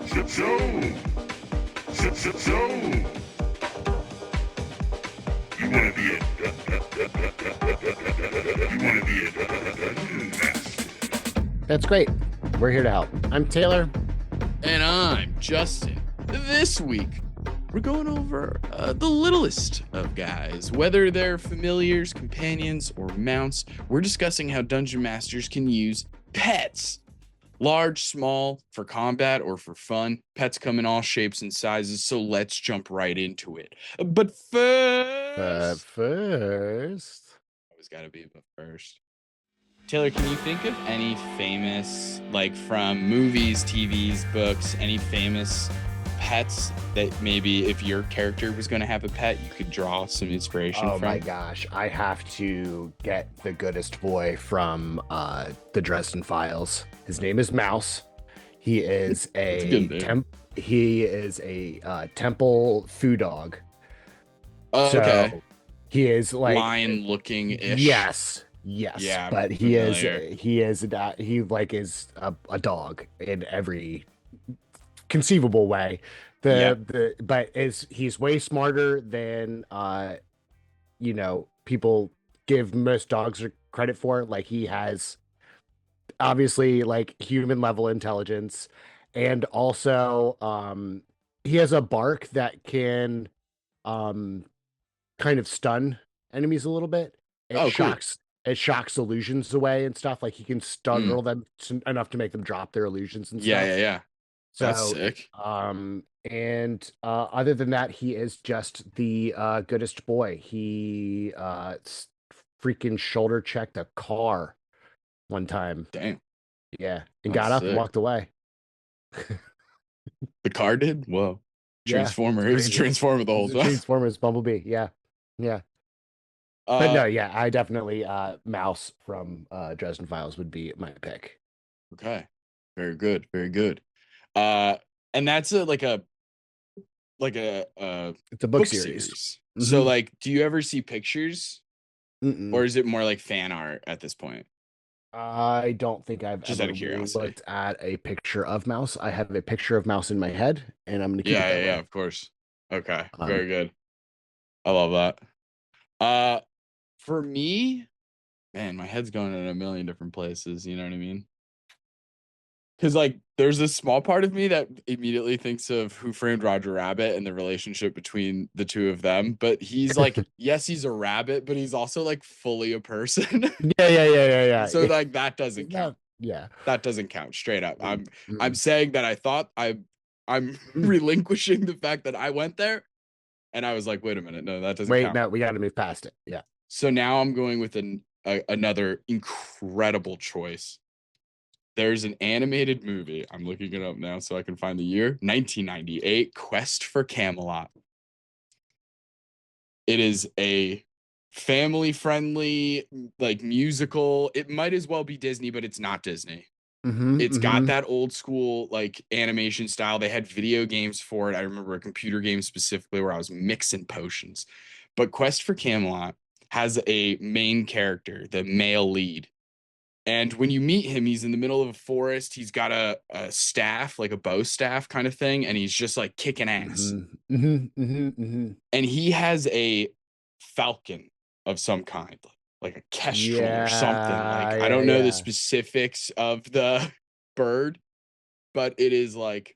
So, so, you want to be a, you want to be a dungeon master. That's great. We're here to help. I'm Taylor. And I'm Justin. This week, we're going over the littlest of guys. Whether they're familiars, companions, or mounts, we're discussing how dungeon masters can use pets. Large, small, for combat or for fun. Pets come in all shapes and sizes, so let's jump right into it. But But first, first, always gotta be but first. Taylor, can you think of any famous, like from movies, TVs, books, any famous pets that maybe if your character was going to have a pet, you could draw some inspiration oh from? my gosh, I have to get the goodest boy from the Dresden Files. His name is Mouse. He is he is a temple foo dog. Oh, okay. So he is like Lion looking ish. Yes, Yeah, I'm but familiar. he is a dog in every conceivable way. Yep. But he's way smarter than people give most dogs credit for. Like he has obviously like human level intelligence, and also he has a bark that can um kind of stun enemies a little bit. It Oh, cool. shocks illusions away and stuff. Like he can Mm. startle them enough to make them drop their illusions and Yeah, yeah, stuff. yeah. That's So, sick. and other than that, he is just the goodest boy. He freaking shoulder checked a car one time. Damn. Yeah, and That's got up and sick. walked away. The car did? Whoa. Yeah, it's Transformer. It was a crazy. transformer the whole It's a time. Transformers Bumblebee. Yeah, yeah. But Uh, no, yeah, I definitely Mouse from Dresden Files would be my pick. okay. Very good. Very good. Uh, and that's like a It's a book book series. series. So Mm-hmm. like, do you ever see pictures or Mm-mm. is it more like fan art at this point? I don't think I've Just out ever of curiosity. looked at a picture of Mouse. I have a picture of Mouse in my head, and I'm going to keep it Yeah, yeah, that yeah, way. of course. Okay, Um, very good. I love that. Uh, for me, man, my head's going in a million different places. You know what I mean? Because like, there's this small part of me that immediately thinks of Who Framed Roger Rabbit and the relationship between the two of them. But he's like, yes, he's a rabbit, but he's also like fully a person. So yeah. like that doesn't count. No, yeah. That doesn't count straight up. Mm, I'm mm. saying that I'm relinquishing the fact that I went there and I was like, wait a minute, no, that doesn't Wait, count. no, we got to move past it. Yeah. So now I'm going with another incredible choice. There's an animated movie. I'm looking it up now so I can find the year. 1998, Quest for Camelot. It is a family friendly like musical. It might as well be Disney, but it's not Disney. Mm-hmm, It's got mm-hmm. that old school like animation style. They had video games for it. I remember a computer game specifically where I was mixing potions. But Quest for Camelot has a main character, the male lead. And when you meet him, he's in the middle of a forest. He's got a staff, like a bow staff kind of thing, and he's just like kicking ass. Mm-hmm. Mm-hmm. Mm-hmm. Mm-hmm. And he has a falcon of some kind, like a kestrel or something. Yeah, Like I yeah, don't know the yeah. specifics of the bird, but it is like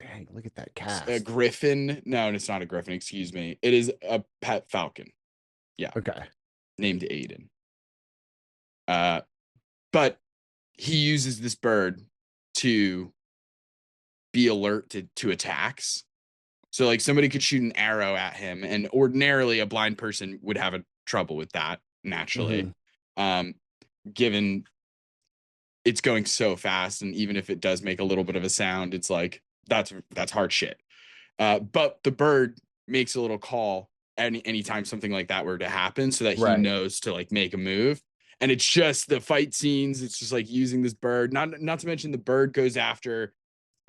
Dang, look at that a cast. griffin. No, it's not a griffin, excuse me. It is a pet falcon. Yeah, Okay. named Aiden. Uh, but he uses this bird to be alert to attacks. So like somebody could shoot an arrow at him, and ordinarily a blind person would have a trouble with that naturally. Mm-hmm. Um, given it's going so fast, and even if it does make a little bit of a sound, it's like that's hard shit. But the bird makes a little call anytime something like that were to happen, so that he Right. knows to like make a move. And it's just the fight scenes. It's just like using this bird. Not to mention the bird goes after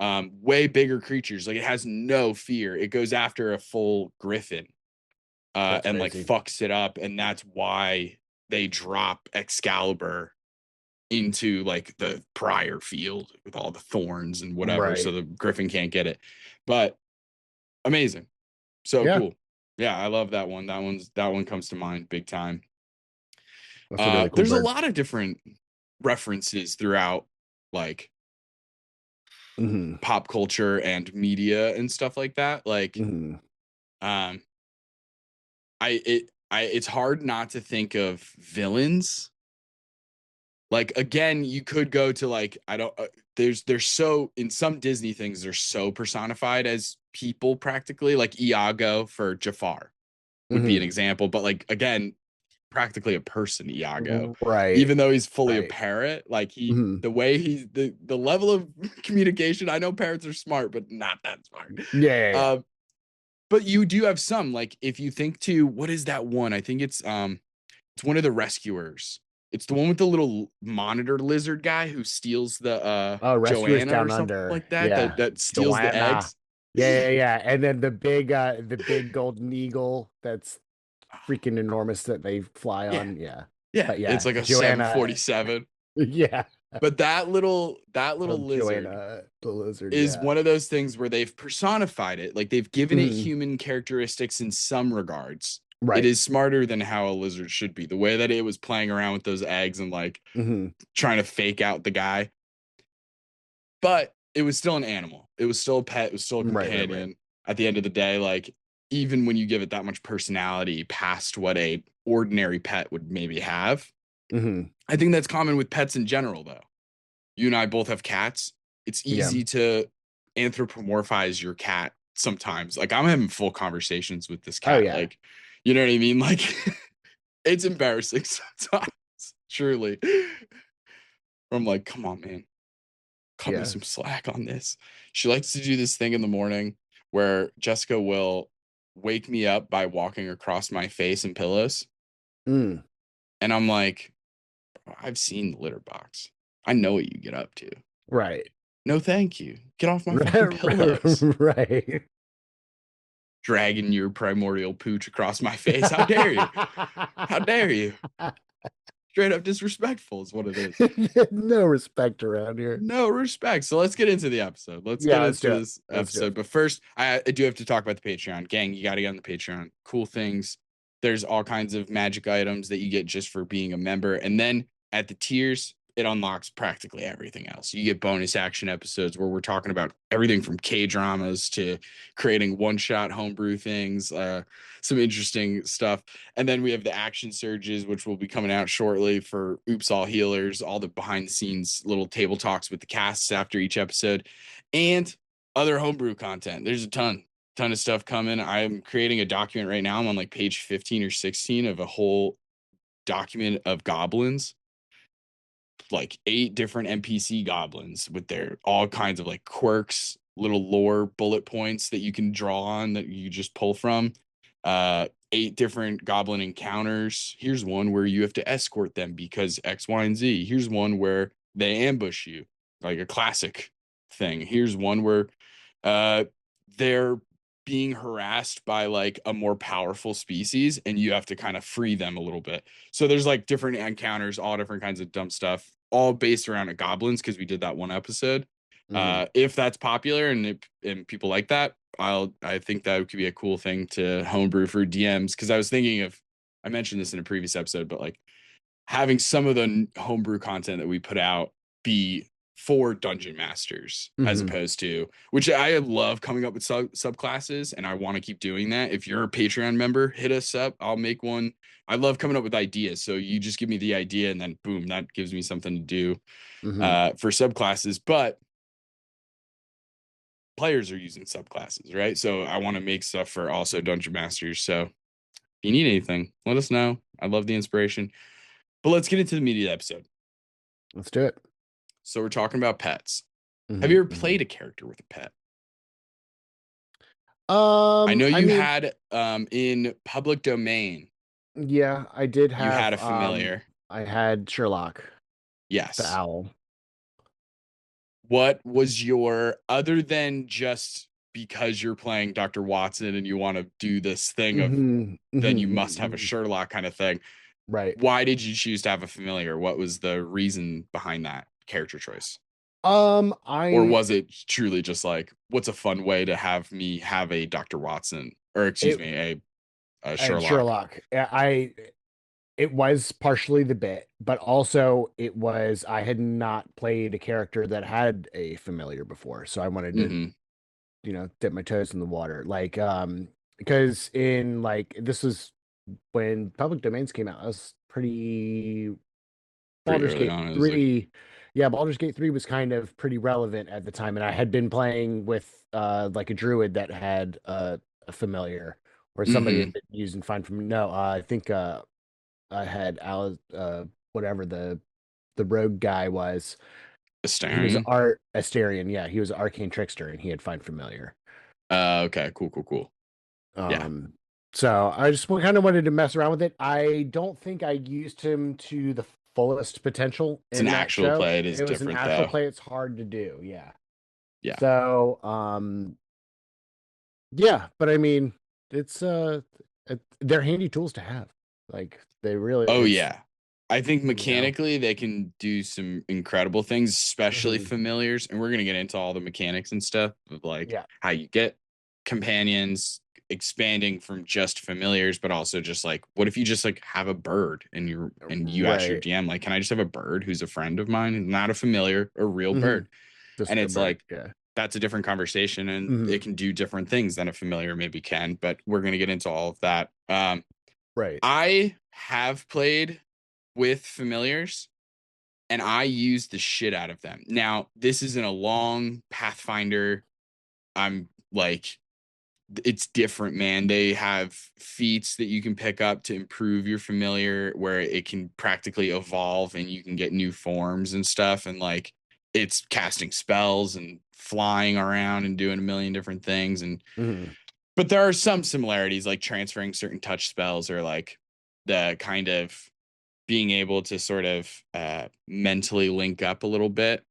way bigger creatures. Like it has no fear. It goes after a full griffin That's and like crazy. fucks it up. And that's why they drop Excalibur into like the prior field with all the thorns and whatever, so Right. the griffin can't get it. But amazing. So Yeah. cool. Yeah, I love that one. That one comes to mind big time. That's a really cool There's a bird. lot of different references throughout like Hmm. pop culture and media and stuff like that. Like Hmm. um it's hard not to think of villains. Like again, you could go to like I don't there's so in some Disney things they're so personified as people practically, like Iago for Jafar would be an Hmm. example, but like again, practically a person, Iago. Right. Even though he's fully a Right. parrot, like Hmm. the way he's the level of communication, I know parrots are smart, but not that smart. Yeah, yeah, yeah. But you do have some, like if you think to what is that one? I think it's one of the rescuers. It's the one with the little monitor lizard guy who steals the Oh, Rescuers Joanna or Down something Under. like that, Yeah. that steals the Joanna. eggs. Yeah, yeah, yeah. And then the big golden eagle that's freaking enormous that they fly Yeah, on. Yeah. yeah. But It's yeah, like a Joanna. 747. Yeah. But that little lizard Joanna the lizard. is Yeah. one of those things where they've personified it. Like they've given it Mhm. human characteristics in some regards. It Right. is smarter than how a lizard should be. The way that it was playing around with those eggs and like Hmm. trying to fake out the guy. But it was still an animal. It was still a pet. It was still a Right, right, right. companion. At the end of the day, like even when you give it that much personality past what a ordinary pet would maybe have, Hmm. I think that's common with pets in general, though. You and I both have cats. It's Yeah. easy to anthropomorphize your cat sometimes. Like I'm having full conversations with this Oh cat. yeah. Like, you know what I mean? Like it's embarrassing sometimes, truly. I'm like, come on, man. Cut me Yeah. some slack on this. She likes to do this thing in the morning where Jessica will wake me up by walking across my face and pillows. Mm. And I'm like, I've seen the litter box. I know what you get up to. Right. No, thank you. Get off my fucking pillows. Right. Dragging your primordial pooch across my face. How dare you? How dare you? Straight up disrespectful is what it is. No respect around here. No respect. So let's get into the episode. Let's Yeah, get let's into do it. this Let's do it. episode. But first, I do have to talk about the Patreon. Gang, you got to get on the Patreon. Cool things. There's all kinds of magic items that you get just for being a member. And then at the tiers, it unlocks practically everything else. You get bonus action episodes where we're talking about everything from K dramas to creating one shot homebrew things, some interesting stuff. And then we have the action surges, which will be coming out shortly for Oops All Healers, all the behind the scenes little table talks with the casts after each episode, and other homebrew content. There's a ton of stuff coming. I'm creating a document right now. I'm on like page 15 or 16 of a whole document of goblins, like 8 different NPC goblins with their all kinds of like quirks, little lore bullet points that you can draw on that you just pull from. 8 different goblin encounters. Here's one where you have to escort them because X, Y, and Z. Here's one where they ambush you, like a classic thing. Here's one where uh they're being harassed by like a more powerful species and you have to kind of free them a little bit. So there's like different encounters, all different kinds of dumb stuff, all based around goblins because we did that one episode. Mhm. If that's popular and people like that, I think that could be a cool thing to homebrew for DMs because I was thinking of I mentioned this in a previous episode, but like having some of the homebrew content that we put out be for dungeon masters as Mhm. opposed to which I love coming up with subclasses and I want to keep doing that. If you're a Patreon member, hit us up. I'll make one. I love coming up with ideas. So you just give me the idea and then boom, that gives me something to do Mhm. for subclasses. But players are using subclasses, right? So I want to make stuff for also dungeon masters. So if you need anything, let us know. I love the inspiration. But let's get into the media episode. Let's do it. So we're talking about pets. Have you Mhm. ever Mhm. played a character with a pet? I know I you mean, had in public domain, yeah, I did you had have a familiar. I had Sherlock, the Yes. owl. What was your other than just because you're playing Dr. Watson and you want to do this thing of Mhm. then Mhm. you must have a Mhm. Sherlock kind of thing. Right. Why did you choose to have a familiar? What was the reason behind that character choice? Or I was it truly just like, what's a fun way to have me have a Dr. Watson, or excuse it me, a and Sherlock? Sherlock. It was partially the bit, but also it was I had not played a character that had a familiar before, so I wanted to, Mm-hmm. dip my toes in the water. Like because in like this was when public domains came out. I was pretty Pretty Baldur's early Gate on. It was like, 3. Yeah, Baldur's Gate 3 was kind of pretty relevant at the time, and I had been playing with like a druid that had a familiar or somebody mm-hmm. had been using find from no, I think I had whatever the rogue guy was. He was Astarion. art Asterion, yeah, he was an arcane trickster and he had find familiar. Okay, cool. Yeah. Um, so I just kind of wanted to mess around with it. I don't think I used him to the fullest potential It's an in that actual show. play. It is It was an different actual though. play. It's hard to do. Yeah. Yeah. So, yeah, but I mean, it's they're handy tools to have. Like they really, Oh it's yeah. I think you know, mechanically they can do some incredible things, especially mhm, familiars. And we're gonna get into all the mechanics and stuff of like yeah, how you get companions, expanding from just familiars, but also just like what if you just like have a bird and you ask your right. DM, like, can I just have a bird who's a friend of mine and not a familiar, a real Hmm. bird? And Just a it's bird. like Yeah. that's a different conversation and Hmm. it can do different things than a familiar maybe can, but we're gonna get into all of that. Right. I have played with familiars and I use the shit out of them. Now, this isn't a long Pathfinder. I'm like, it's different, man. They have feats that you can pick up to improve your familiar where it can practically evolve and you can get new forms and stuff. And like, it's casting spells and flying around and doing a million different things. And, Hmm. but there are some similarities like transferring certain touch spells or like the kind of being able to sort of mentally link up a little bit.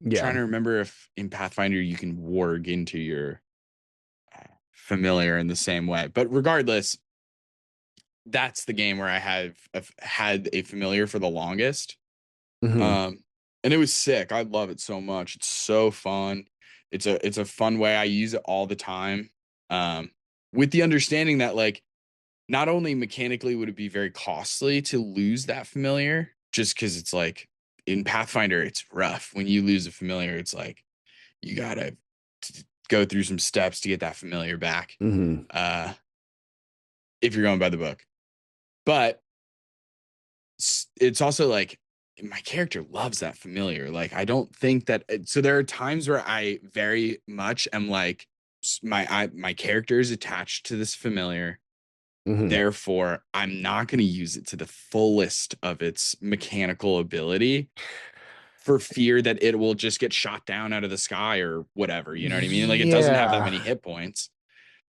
I'm Yeah. trying to remember if in Pathfinder you can warg into your familiar in the same way. But regardless, that's the game where I've had a familiar for the longest. Hmm. Um, and it was sick. I love it so much. It's so fun. It's a fun way. I use it all the time. Um, with the understanding that like not only mechanically would it be very costly to lose that familiar, just because it's like in Pathfinder, it's rough. When you lose a familiar, it's like you gotta go through some steps to get that familiar back. Hmm. Uh, if you're going by the book. But it's also like my character loves that familiar. Like I don't think that so there are times where I very much am like my character is attached to this familiar. Hmm. Therefore, I'm not going to use it to the fullest of its mechanical ability for fear that it will just get shot down out of the sky or whatever. You know what I mean? Like it doesn't have that Yeah. many hit points.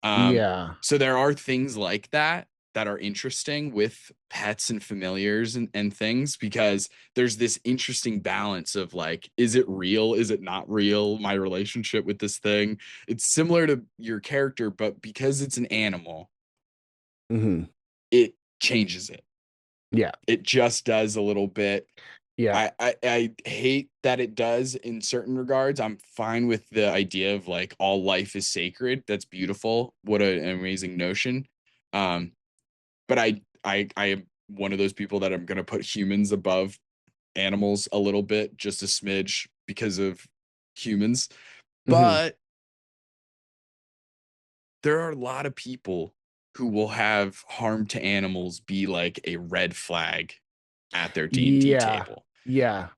Yeah. So there are things like that that are interesting with pets and familiars and things because there's this interesting balance of like, is it real? Is it not real? My relationship with this thing. It's similar to your character, but because it's an animal, Hmm. it changes it. Yeah. It just does a little bit. Yeah. I hate that it does in certain regards. I'm fine with the idea of like all life is sacred. That's beautiful. What an amazing notion. Um, but I am one of those people that I'm gonna put humans above animals a little bit, just a smidge because of humans. Hmm. But there are a lot of people who will have harm to animals be like a red flag at their D&D Yeah. table. Yeah.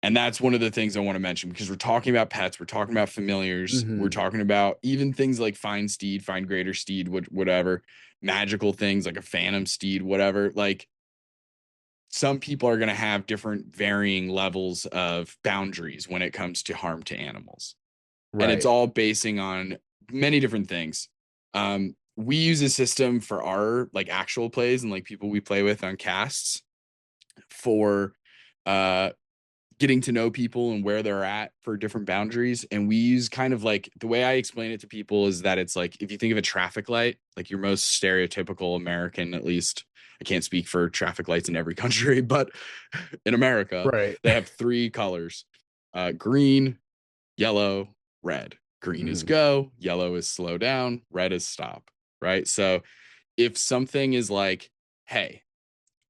And that's one of the things I want to mention because we're talking about pets, we're talking about familiars, we're Hmm. talking about even things like find steed, find greater steed, whatever, magical things like a phantom steed, whatever. Like some people are going to have different varying levels of boundaries when it comes to harm to animals. And it's Right. all basing on many different things. We use a system for our like actual plays and like people we play with on casts for uh getting to know people and where they're at for different boundaries. And we use kind of like the way I explain it to people is that it's like if you think of a traffic light, like your most stereotypical American, at least I can't speak for traffic lights in every country, but in America, Right. they have three colors: green, yellow, red. Green is go, yellow is slow down, red is stop. Right. So if something is like, hey,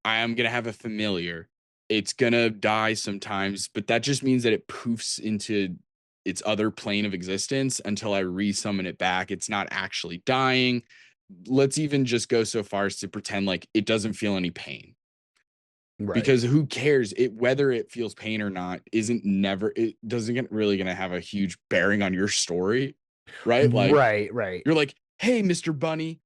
I am going to have a familiar, it's going to die sometimes, but that just means that it poofs into its other plane of existence until I resummon it back. It's not actually dying. Let's even just go so far as to pretend like it doesn't feel any pain. Right. Because who cares it whether it feels pain or not isn't never it doesn't get really going to have a huge bearing on your story, right? Like Right. you're like, hey, Mr. Bunny,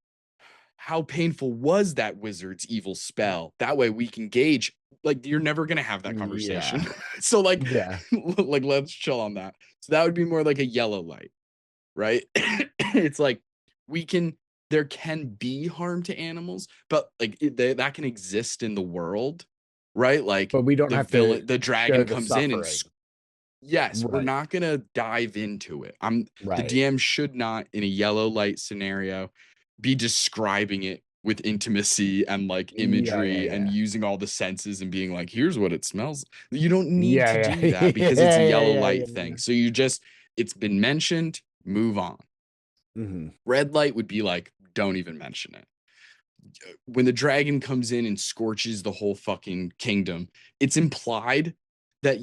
how painful was that wizard's evil spell? That way we can gauge. Like you're never gonna have that conversation. Yeah. So like, Yeah. like let's chill on that. So that would be more like a yellow light, right? It's like we can there can be harm to animals, but like that can exist in the world, right? Like But we don't the have villain, the to show dragon the comes in and suffering. yes, we're Right. not gonna dive into it. The Right. DM should not in a yellow light scenario be describing it with intimacy and like imagery and Yeah. using all the senses and being like, here's what it smells. You don't need to Yeah. do that because it's a yellow light Yeah. thing. So you just it's been mentioned, move on. Red light would be like, don't even mention it. When the dragon comes in and scorches the whole fucking kingdom, it's implied that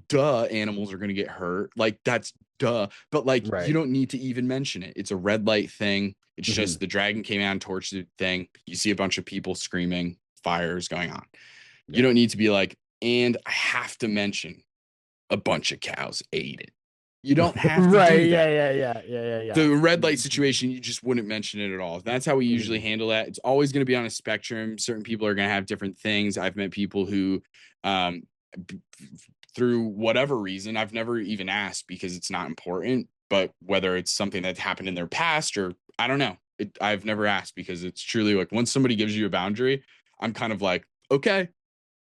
duh, animals are gonna get hurt. Like that's duh. But like you Right. don't need to even mention it. It's a red light thing. It's just the dragon came out and torched the thing. You see a bunch of people screaming, fires going on. You Yeah. don't need to be like, and I have to mention a bunch of cows ate it. You don't have to Right. do that. Yeah. The red light situation, you just wouldn't mention it at all. That's how we usually handle that. It's always going to be on a spectrum. Certain people are going to have different things. I've met people who, through whatever reason, I've never even asked because it's not important, but whether it's something that happened in their past or I don't know, I've never asked because it's truly like once somebody gives you a boundary, I'm kind of like, okay.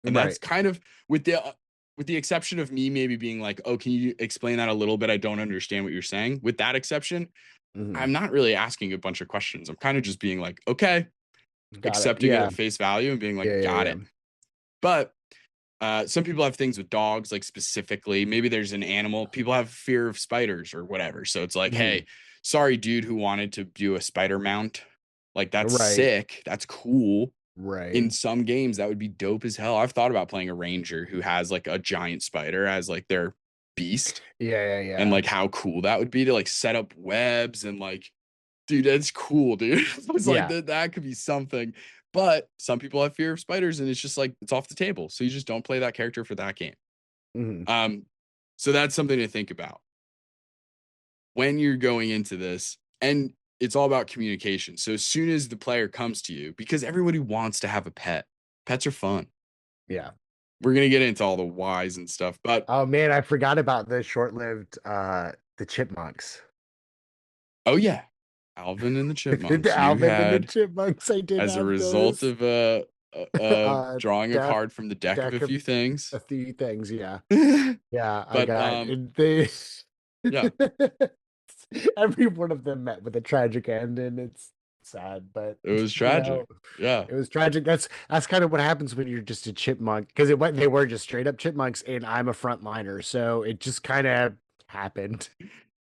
And that's kind of with the exception of me maybe being like, oh, can you explain that a little bit? I don't understand what you're saying. With that exception, I'm not really asking a bunch of questions. I'm kind of just being like, okay, accepting it at face value and being like, got it. But some people have things with dogs, like specifically, maybe there's an animal. People have fear of spiders or whatever. So it's like, hey, sorry, dude who wanted to do a spider mount. Like that's sick. That's cool. Right. In some games that would be dope as hell. I've thought about playing a ranger who has like a giant spider as like their beast. Yeah. And like how cool that would be to like set up webs and like, dude, that's cool, dude. It's like that could be something. But some people have fear of spiders and it's just like it's off the table. So you just don't play that character for that game. So that's something to think about when you're going into this. And it's all about communication. So as soon as the player comes to you, because everybody wants to have a pet, pets are fun. Yeah. We're going to get into all the whys and stuff, but oh man, I forgot about the short-lived the chipmunks. Oh yeah. Alvin and the Chipmunks. Alvin and the Chipmunks. I did as a have result those. of drawing a card from the deck of a few things. A few things, yeah. Yeah, I But got they yeah. every one of them met with a tragic end, and it's sad, but It was tragic. Yeah. it was tragic. That's kind of what happens when you're just a chipmunk, because they were just straight up chipmunks, and I'm a frontliner, so it just kind of happened.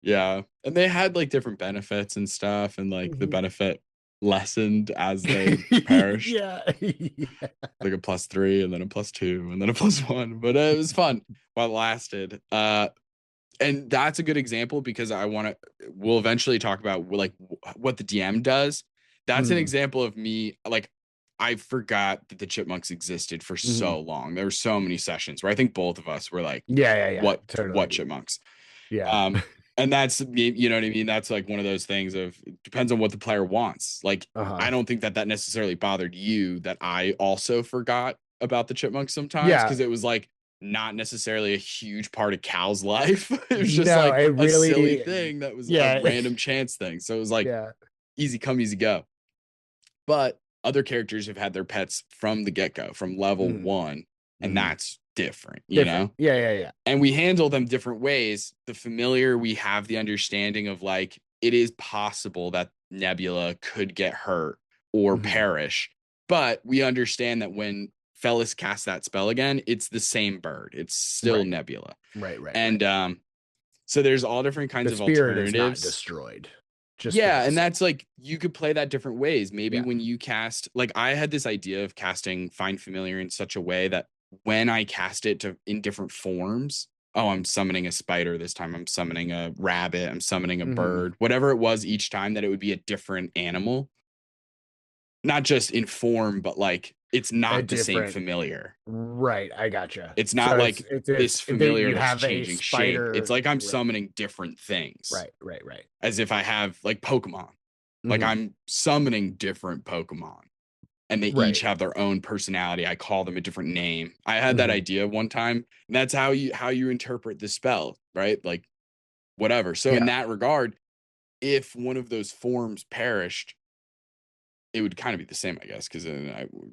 Yeah. And they had like different benefits and stuff, and like the benefit lessened as they perished. Yeah. Like a +3 and then a +2 and then a +1. But it was fun while it lasted. And that's a good example because we'll eventually talk about like what the DM does. That's an example of me. Like I forgot that the chipmunks existed for so long. There were so many sessions where I think both of us were like, Yeah. what chipmunks? Yeah. And that's, you know what I mean? That's like one of those things of depends on what the player wants. Like, I don't think that necessarily bothered you that I also forgot about the chipmunks sometimes. Cause it was like, not necessarily a huge part of Cal's life. It was just like a silly thing that was a random chance thing. So it was like easy come, easy go. But other characters have had their pets from the get-go, from level 1, and different, Different. Yeah. and we handle them different ways. The familiar, we have the understanding of like, it is possible that Nebula could get hurt or Mhm. perish, but we understand that when Fellis casts that spell again, it's the same bird. It's still Right. Nebula. Right. And so there's all different kinds The of spirit is not alternatives. destroyed. Just Yeah, for and the that's like you could play that different ways. Maybe Yeah. when you cast, like I had this idea of casting Find Familiar in such a way that when I cast it to in different forms, oh, I'm summoning a spider this time, I'm summoning a rabbit, I'm summoning a Mhm. bird, whatever it was each time, that it would be a different animal, not just in form, but like it's A not the same different. familiar. Right. I gotcha. It's So not like it's this that familiar you that's have a changing shape. It's spider. like I'm Right. summoning different things, Right. as if I have like Pokemon. Like Mhm. I'm summoning different Pokemon and they each Right. have their own personality. I call them a different name. I had that Mhm. idea one time, and that's how you interpret the spell, right? Like whatever. So in Yeah. that regard, if one of those forms perished, it would kind of be the same, I guess, because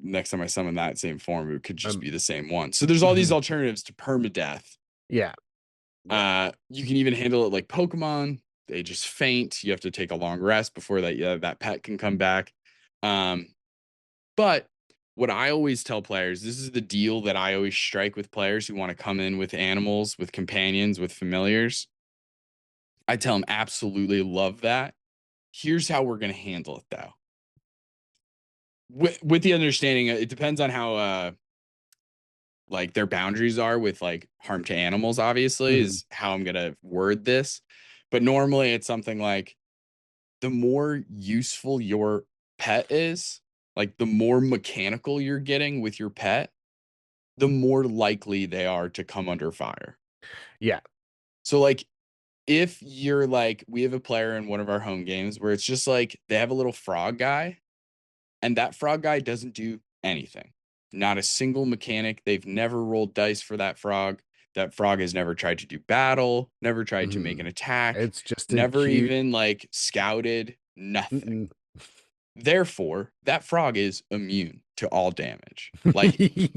next time I summon that same form, it could just Um. be the same one. So there's all these Mhm. alternatives to permadeath. Yeah. You can even handle it like Pokemon. They just faint. You have to take a long rest before that pet can come back. But what I always tell players, this is the deal that I always strike with players who want to come in with animals, with companions, with familiars. I tell them absolutely love that. Here's how we're going to handle it though. With the understanding, it depends on how like their boundaries are with like harm to animals, obviously, Mhm. is how I'm going to word this. But normally it's something like the more useful your pet is, like the more mechanical you're getting with your pet, the more likely they are to come under fire. Yeah. So like if you're like, we have a player in one of our home games where it's just like they have a little frog guy and that frog guy doesn't do anything. Not a single mechanic. They've never rolled dice for that frog. That frog has never tried to do battle, never tried to make an Mhm. attack, It's just a never cute. even like scouted, nothing. Mm-mm. Therefore, that frog is immune to all damage. Like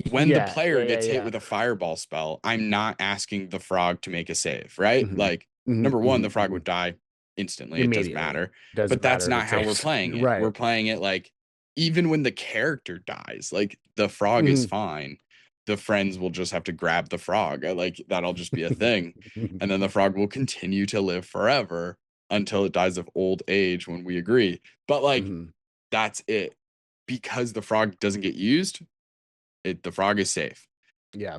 when the Yeah. player Yeah. gets hit Yeah. with a fireball spell, I'm not asking the frog to make a save, right? Mhm. Like, number one, the frog Mhm. would die instantly. It doesn't Immediately. matter. Doesn't But that's matter if not it how we're saves. playing it. We're Right. playing it like, even when the character dies, like the frog is Mhm. fine. The friends will just have to grab the frog. Like, that'll just be a thing. And then the frog will continue to live forever until it dies of old age when we agree. But like, Mhm. that's it. Because the frog doesn't get used, the frog is safe. Yeah.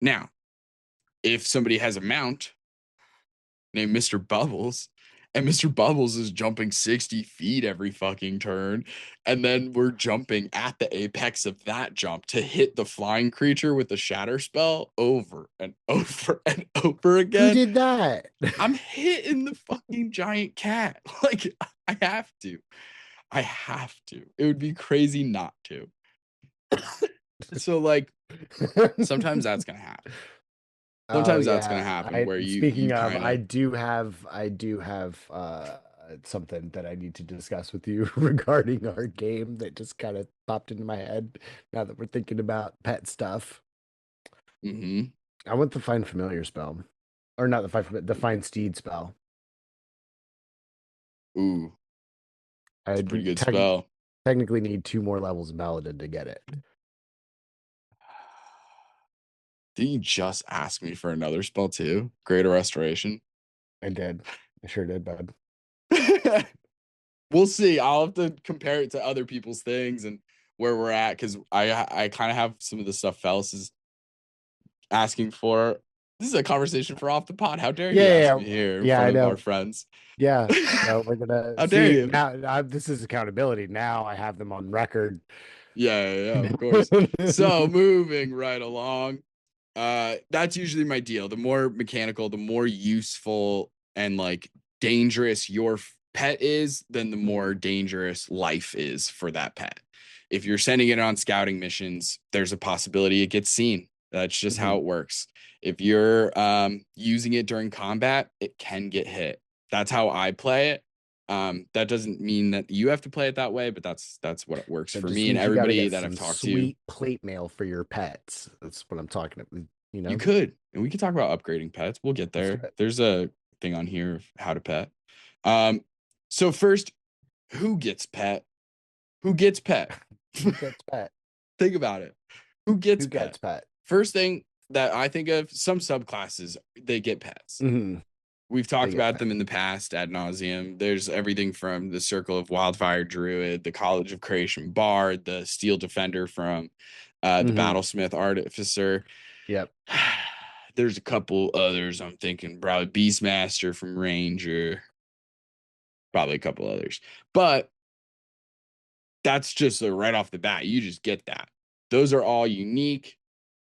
Now, if somebody has a mount named Mr. Bubbles, and Mr. Bubbles is jumping 60 feet every fucking turn, and then we're jumping at the apex of that jump to hit the flying creature with the shatter spell over and over and over Who again, did that? I'm hitting the fucking giant cat. Like, I have to. I have to. It would be crazy not to. So, like, sometimes that's gonna happen. Oh Sometimes that's gonna yeah. happen I where you speaking of, kind of I do have something that I need to discuss with you regarding our game that just kind of popped into my head now that we're thinking about pet stuff. hmm I want the find familiar spell. Or not the find steed spell. ooh, it's a pretty I good spell. technically need 2 more levels of Paladin to get it. Didn't you just ask me for another spell too? Greater Restoration. I did. I sure did, bud. We'll see. I'll have to compare it to other people's things and where we're at, because I kind of have some of the stuff Fellis is asking for. This is a conversation for off the pod. How dare Yeah, you yeah, ask yeah. me here in Yeah, I front of our know. friends? Yeah. No, we're gonna How dare see you? now. This is accountability. Now I have them on record. Yeah, of course. So moving right along, that's usually my deal. The more mechanical, the more useful and like dangerous your pet is, then the more dangerous life is for that pet. If you're sending it on scouting missions, there's a possibility it gets seen. That's just how Mhm. it works. If you're using it during combat, it can get hit. That's how I play it. That doesn't mean that you have to play it that way, but that's what works That for just me and means you got to everybody get that I've some talked to. sweet plate mail for your pets. That's what I'm talking about. you You know? could, and we could talk about upgrading pets. We'll get Let's do there. it. There's a thing on here of how to pet. Um, so first, who gets pet? Who gets pet? Who gets pet? Think about it. Who gets Who pet? gets pet? First thing that I think of, some subclasses, they get pets. Hmm. We've They talked get about pet. them in the past ad nauseum. There's everything from the Circle of Wildfire Druid, the College of Creation Bard, the Steel Defender from the Hmm. Battlesmith Artificer. Yep. There's a couple others I'm thinking, probably Beastmaster from Ranger, probably a couple others. But that's just right off the bat. You just get that. Those are all unique.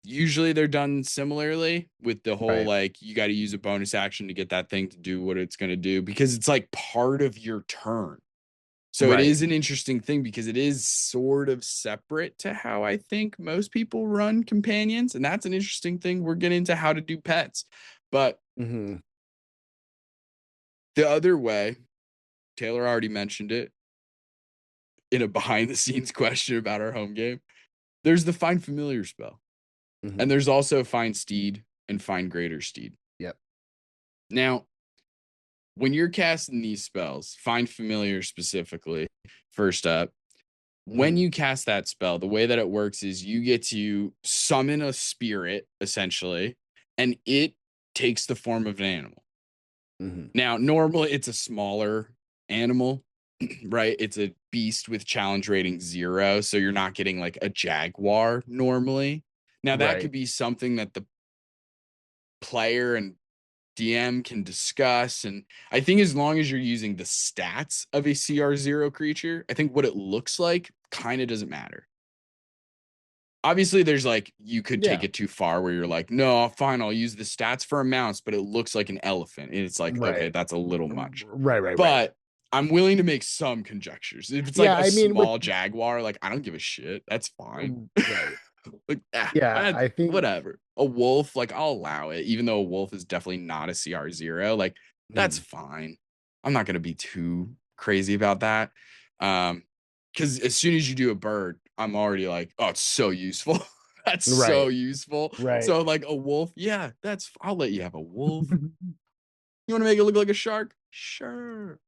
Usually they're done similarly with the whole Right. like you got to use a bonus action to get that thing to do what it's going to do because it's like part of your turn. So it Right. is an interesting thing because it is sort of separate to how I think most people run companions. And that's an interesting thing. We're getting into how to do pets. But Hmm. the other way, Taylor already mentioned it in a behind the scenes question about our home game. There's the Find Familiar spell. Hmm. And there's also Find Steed and Find Greater Steed. Yep. Now, when you're casting these spells, Find Familiar specifically, first up, when Hmm. you cast that spell, the way that it works is you get to summon a spirit, essentially, and it takes the form of an animal. Hmm. Now, normally it's a smaller animal, right? It's a beast with challenge rating 0. So you're not getting like a jaguar normally. Now, that Right. could be something that the player and DM can discuss. And I think as long as you're using the stats of a CR0 creature, I think what it looks like kind of doesn't matter. Obviously, there's like, you could take Yeah. it too far where you're like, no, fine, I'll use the stats for a mouse, but it looks like an elephant. And it's like, okay, Right. that's a little much. Right. Right. Right. But I'm willing to make some conjectures. If it's like Yeah. a I mean, with small jaguar, like, I don't give a shit. That's fine. right. Like, Yeah. I think. whatever. A wolf, like, I'll allow it, even though a wolf is definitely not a CR0. Like, that's Mhm. fine. I'm not gonna be too crazy about that. Because as soon as you do a bird, I'm already like, oh, it's so useful. That's so Right. useful. Right. So, like a wolf, yeah, I'll let you have a wolf. You want to make it look like a shark? Sure,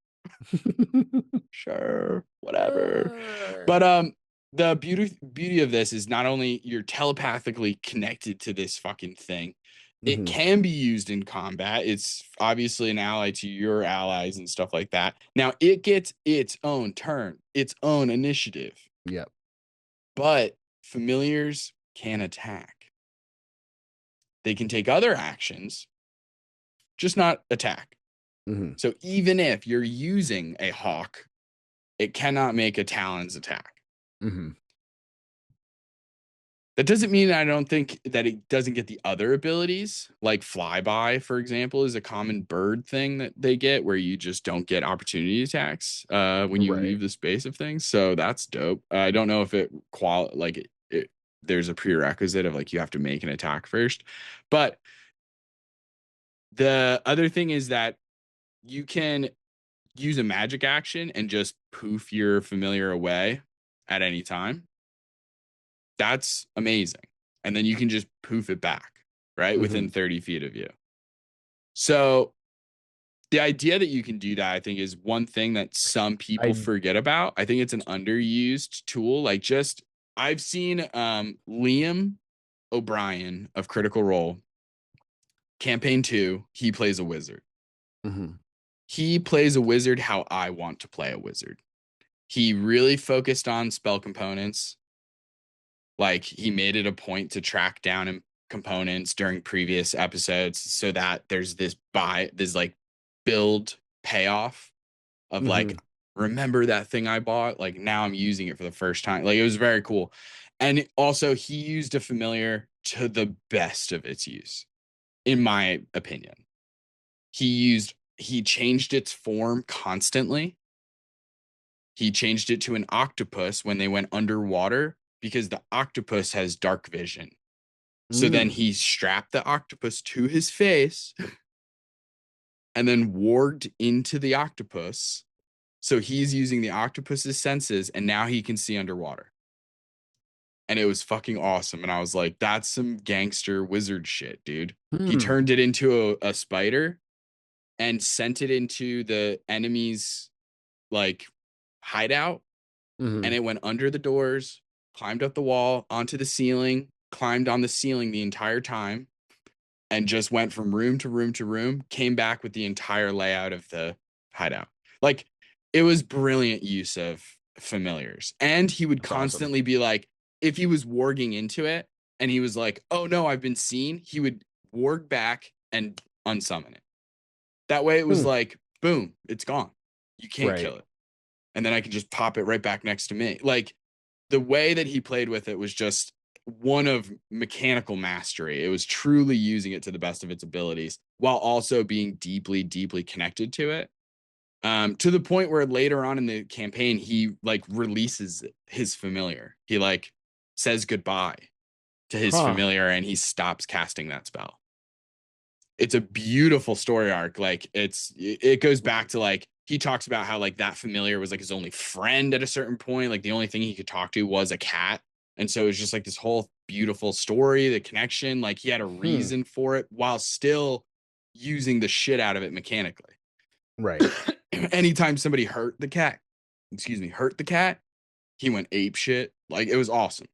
sure, whatever. Sure. But the beauty of this is not only you're telepathically connected to this fucking thing, it Hmm. can be used in combat. It's obviously an ally to your allies and stuff like that. Now it gets its own turn, its own initiative, Yep. but familiars can attack. They can take other actions, just not attack. Hmm. So even if you're using a hawk, it cannot make a talons attack. Hmm. That doesn't mean I don't think that it doesn't get the other abilities, like flyby, for example, is a common bird thing that they get where you just don't get opportunity attacks when you Right. leave the space of things. So that's dope. I don't know if it there's a prerequisite of like you have to make an attack first, but the other thing is that you can use a magic action and just poof your familiar away at any time. That's amazing. And then you can just poof it back, right? Hmm. Within 30 feet of you. So the idea that you can do that, I think, is one thing that some people I. forget about. I think it's an underused tool. Like just I've seen Liam O'Brien of Critical Role, campaign 2, he plays a wizard. Hmm. He plays a wizard how I want to play a wizard. He really focused on spell components. Like he made it a point to track down components during previous episodes so that there's this like build payoff of Hmm. like, remember that thing I bought? Like now I'm using it for the first time. Like it was very cool. And also he used a familiar to the best of its use, in my opinion. He changed its form constantly. He changed it to an octopus when they went underwater because the octopus has dark vision. So then Mm. he strapped the octopus to his face and then warged into the octopus. So he's using the octopus's senses and now he can see underwater. and it was fucking awesome. And I was like, that's some gangster wizard shit, dude. He Hmm. turned it into a spider and sent it into the enemy's like hideout, Hmm. and it went under the doors, climbed up the wall, onto the ceiling, climbed on the ceiling the entire time, and just went from room to room to room, came back with the entire layout of the hideout. Like, it was brilliant use of familiars. And he would That's awesome. constantly be like, if he was warging into it and he was like, oh no, I've been seen, he would warg back and unsummon it. That way it was Hmm. like, boom, it's gone. You can't Right. kill it. And then I can just pop it right back next to me. Like, the way that he played with it was just one of mechanical mastery. It was truly using it to the best of its abilities while also being deeply, deeply connected to it. To the point where later on in the campaign, he like releases his familiar. He like says goodbye to his Huh. familiar and he stops casting that spell. It's a beautiful story arc. Like, it goes back to like he talks about how like that familiar was like his only friend at a certain point. Like, the only thing he could talk to was a cat. And so it was just like this whole beautiful story, the connection. Like, he had a Hmm. reason for it while still using the shit out of it mechanically. Right. Anytime somebody hurt the cat, he went ape shit. Like, it was awesome.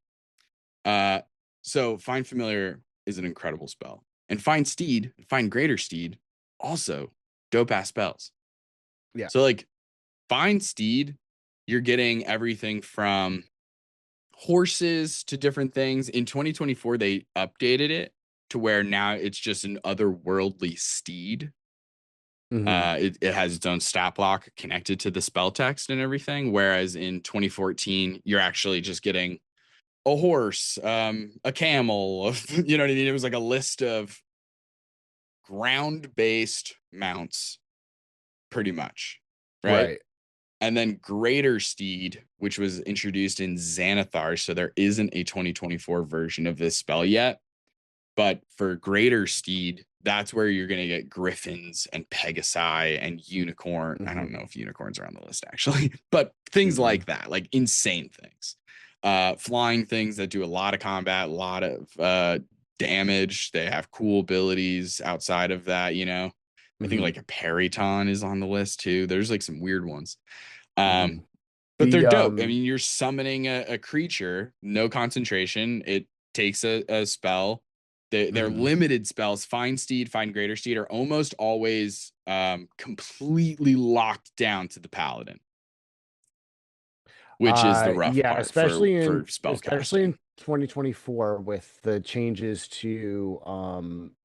So Find Familiar is an incredible spell. And Find Greater Steed, also dope ass spells. Yeah. So like Find Steed, you're getting everything from horses to different things. In 2024, they updated it to where now it's just an otherworldly steed. Hmm. It has its own stat block connected to the spell text and everything. Whereas in 2014, you're actually just getting a horse, a camel, you know what I mean? It was like a list of ground based mounts, pretty much, right? Right. And then Greater Steed, which was introduced in Xanathar. So there isn't a 2024 version of this spell yet. But for Greater Steed, that's where you're going to get griffins and pegasi and unicorn. I don't Hmm. know if unicorns are on the list actually, but things Mm-mm. like that, like insane things. Flying things that do a lot of combat, a lot of damage. They have cool abilities outside of that, you know. I think Hmm. like a Periton is on the list too. There's like some weird ones. Hmm. But they're The dope. I mean, you're summoning a creature, no concentration. It takes a spell. They're mhm. limited spells. Find Steed, Find Greater Steed are almost always completely locked down to the Paladin, which is the rough Yeah, part for spell especially in casting. 2024 with the changes to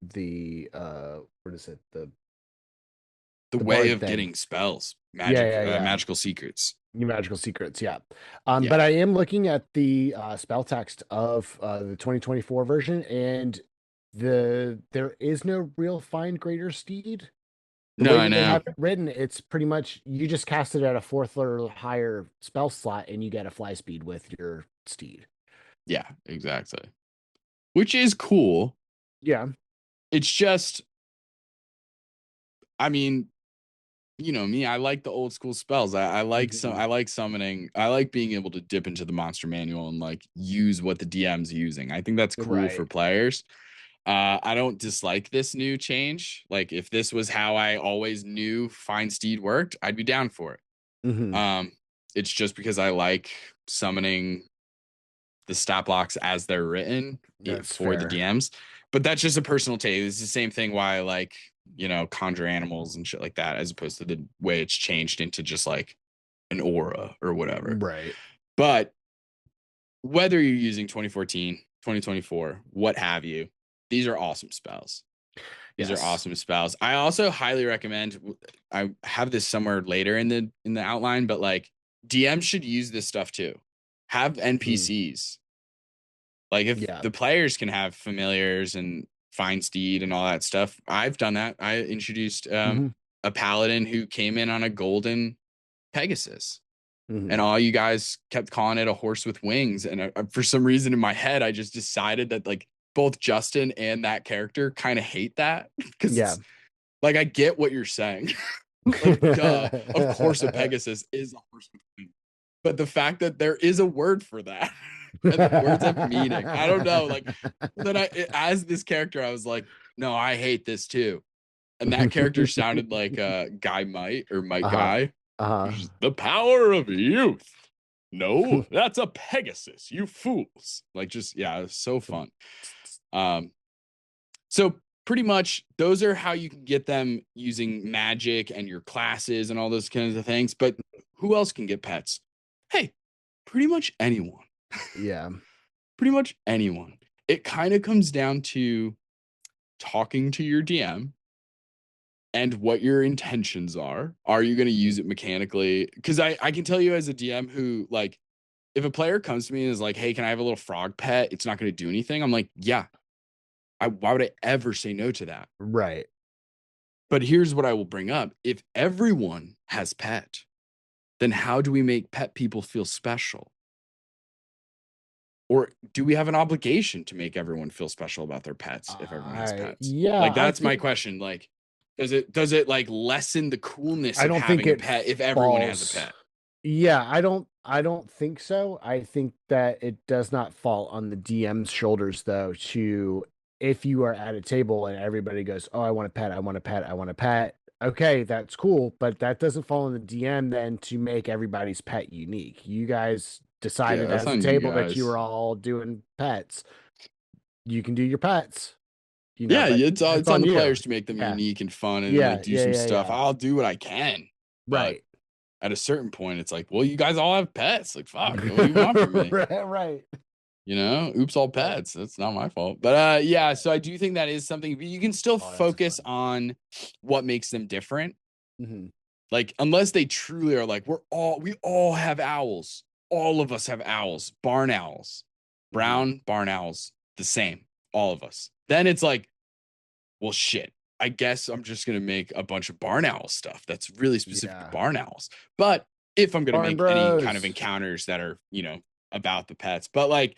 the what is it? The The way bard of thing. getting spells, Yeah, yeah, yeah. magical secrets. New magical secrets, yeah. But Yeah. I am looking at the spell text of the 2024 version, and there is no real find greater steed. The No, way I that they know. have it written, it's pretty much you just cast it at a fourth or higher spell slot, and you get a fly speed with your steed. Yeah, exactly. Which is cool. Yeah. It's just, I mean, you know me, I like the old school spells. Mhm. I like summoning. I like being able to dip into the monster manual and like use what the DM's using. I think that's cool for Right. players. I don't dislike this new change. Like, if this was how I always knew Find Steed worked, I'd be down for it. Hmm. Um, it's just because I like summoning the stat blocks as they're written That's for the fair. DMs. But that's just a personal take. It's the same thing why I like, you know, conjure animals and shit like that, as opposed to the way it's changed into just like an aura or whatever. Right. But whether you're using 2014, 2024, what have you, these are awesome spells. These are Yes. awesome spells. I also highly recommend, I have this somewhere later in the outline, but like DM should use this stuff too. Have Mhm. NPCs. Like, if Yeah. the players can have familiars and find steed and all that stuff, I've done that. I introduced Hmm. a paladin who came in on a golden Pegasus, Hmm. and all you guys kept calling it a horse with wings. And for some reason in my head, I just decided that like both Justin and that character kind of hate that because Yeah. it's like, I get what you're saying. Like, duh, of course a Pegasus is a horse with wings. But the fact that there is a word for that and the words have meaning. I don't know. Like then as this character, I was like, no, I hate this too. And that character sounded like Guy Might or Might Uh-huh. Guy. Uh-huh. The power of youth. No, that's a Pegasus, you fools. Like just yeah, it was so fun. So pretty much those are how you can get them using magic and your classes and all those kinds of things. But who else can get pets? Hey, pretty much anyone. Yeah. Pretty much anyone. It kind of comes down to talking to your DM and what your intentions are. Are you going to use it mechanically? Because I can tell you as a DM who, like, if a player comes to me and is like, hey, can I have a little frog pet? It's not going to do anything. I'm like, yeah. Why would I ever say no to that? Right. But here's what I will bring up. If everyone has pet, then how do we make pet people feel special? Or do we have an obligation to make everyone feel special about their pets if everyone has pets? Yeah, Like I that's my think question. Like, does it like lessen the coolness I of don't think having a it pet if everyone has a falls. pet? Yeah, I don't think so. I think that it does not fall on the DM's shoulders though to if you are at a table and everybody goes, "Oh, I want a pet, I want a pet, I want a pet." Okay, that's cool, but that doesn't fall on the DM then to make everybody's pet unique. You guys Yeah, decided that's as a on you table that you guys. were all doing pets. You can do your pets, Yeah, but that's it's on on the you. players to make them Yeah. unique and fun and like Yeah, do yeah, some yeah, stuff. yeah. I'll do what I can, but Right. at a certain point, it's like, well, you guys all have pets. Like, fuck, what do you want from me? Right. You know, oops, all Right. pets. That's not my fault. But yeah, so I do think that is something, but you can still Oh, that's focus fun. on what makes them different. Mhm. Like, unless they truly are like, we all have owls. All of us have owls, barn owls, Mhm. brown barn owls, the same, all of us. Then it's like, well, shit. I guess I'm just gonna make a bunch of barn owl stuff that's really specific to Yeah. barn owls. But if I'm gonna Barn make any kind of Bros. encounters that are, about the pets, but like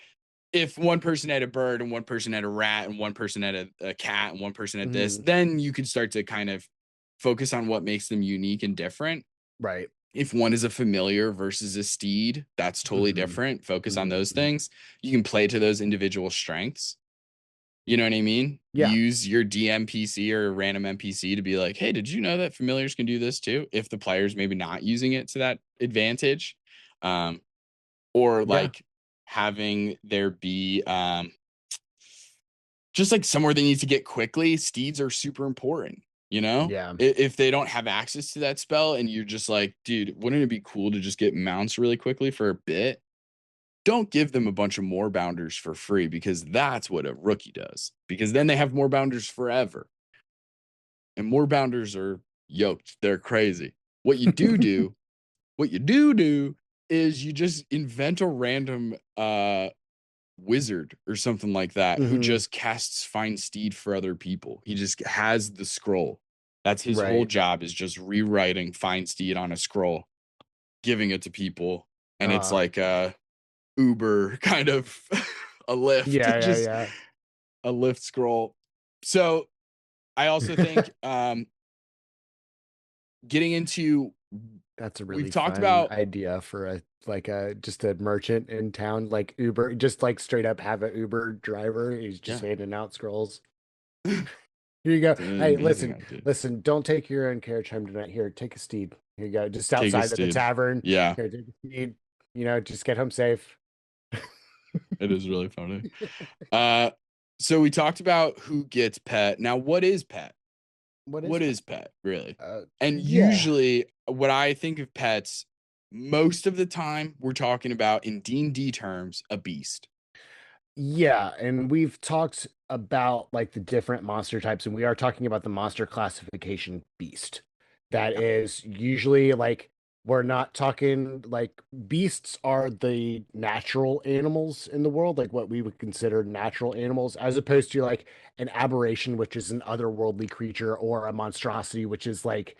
if one person had a bird and one person had a rat and one person had a cat and one person had this, Mhm. then you could start to kind of focus on what makes them unique and different. Right. If one is a familiar versus a steed, that's totally Mhm. different. Focus on those Mhm. things. You can play to those individual strengths. You know what I mean? Yeah. Use your DMPC or random NPC to be like, hey, did you know that familiars can do this too? If the player's maybe not using it to that advantage. Um, or Yeah. like having there be just like somewhere they need to get quickly. Steeds are super important, you know? Yeah. If they don't have access to that spell and you're just like, dude, wouldn't it be cool to just get mounts really quickly for a bit? Don't give them a bunch of more bounders for free because that's what a rookie does. Because then they have more bounders forever. And more bounders are yoked. They're crazy. What you do do, what you do is you just invent a random wizard or something like that who Mhm. just casts find steed for other people. He just has the scroll. That's his whole Right. job is just rewriting find steed on a scroll, giving it to people. And it's Uh, like Uber kind of a lift, yeah, yeah, just yeah. a lift scroll. So I also think getting into That's a we've really talked fun about idea for a like a just a merchant in town, like Uber, just like straight up have an Uber driver. He's just yeah, handing out scrolls. Here you go. it's an Hey, amazing listen, idea. listen. Don't take your own carriage home tonight. Here, take a steed. Here you go. Just Take a outside of the steed. tavern. Yeah, Here, take a steed. Just get home safe. it is really funny. Uh so we talked about who gets pet. Now what is pet? What is What pet? is pet really? And Yeah. usually what I think of pets most of the time we're talking about in D&D terms a beast. Yeah, and we've talked about like the different monster types, and we are talking about the monster classification beast. That Yeah. is usually like we're not talking like beasts are the natural animals in the world, like what we would consider natural animals, as opposed to like an aberration, which is an otherworldly creature, or a monstrosity, which is like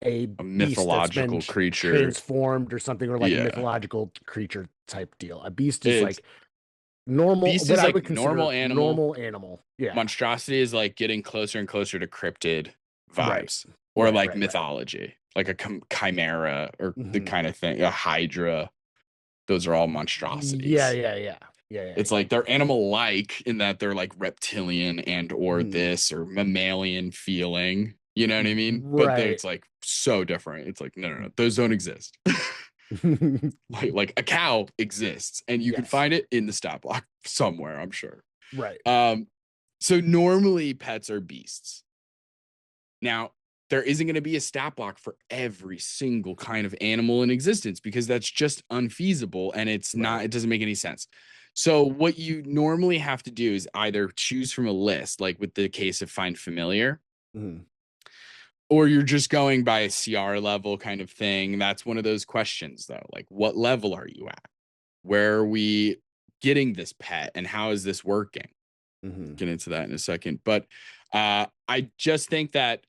a A beast that's been mythological creature. transformed or something, or like a Yeah. mythological creature type deal. A beast is It's like normal, beast what is I like would normal consider animal. normal animal. Yeah. Monstrosity is like getting closer and closer to cryptid Right. vibes or Right. like Right. Right. mythology, like a chimera or the Hmm. kind of thing, a hydra. Those are all Yeah. monstrosities. Yeah. Yeah. Yeah. It's like they're animal-like in that they're like reptilian and or Mhm. this or mammalian feeling. You know what I mean? But Right. it's like so different. It's like no, those don't exist. Like a cow exists, and you can Yes. find it in the stat block somewhere, I'm sure. Right. So normally pets are beasts. Now, there isn't going to be a stat block for every single kind of animal in existence because that's just unfeasible and it's not, Right. it doesn't make any sense. So, what you normally have to do is either choose from a list, like with the case of Find Familiar, Mhm. or you're just going by a CR level kind of thing. That's one of those questions, though. Like, what level are you at? Where are we getting this pet and how is this working? Mhm. Get into that in a second. But I just think that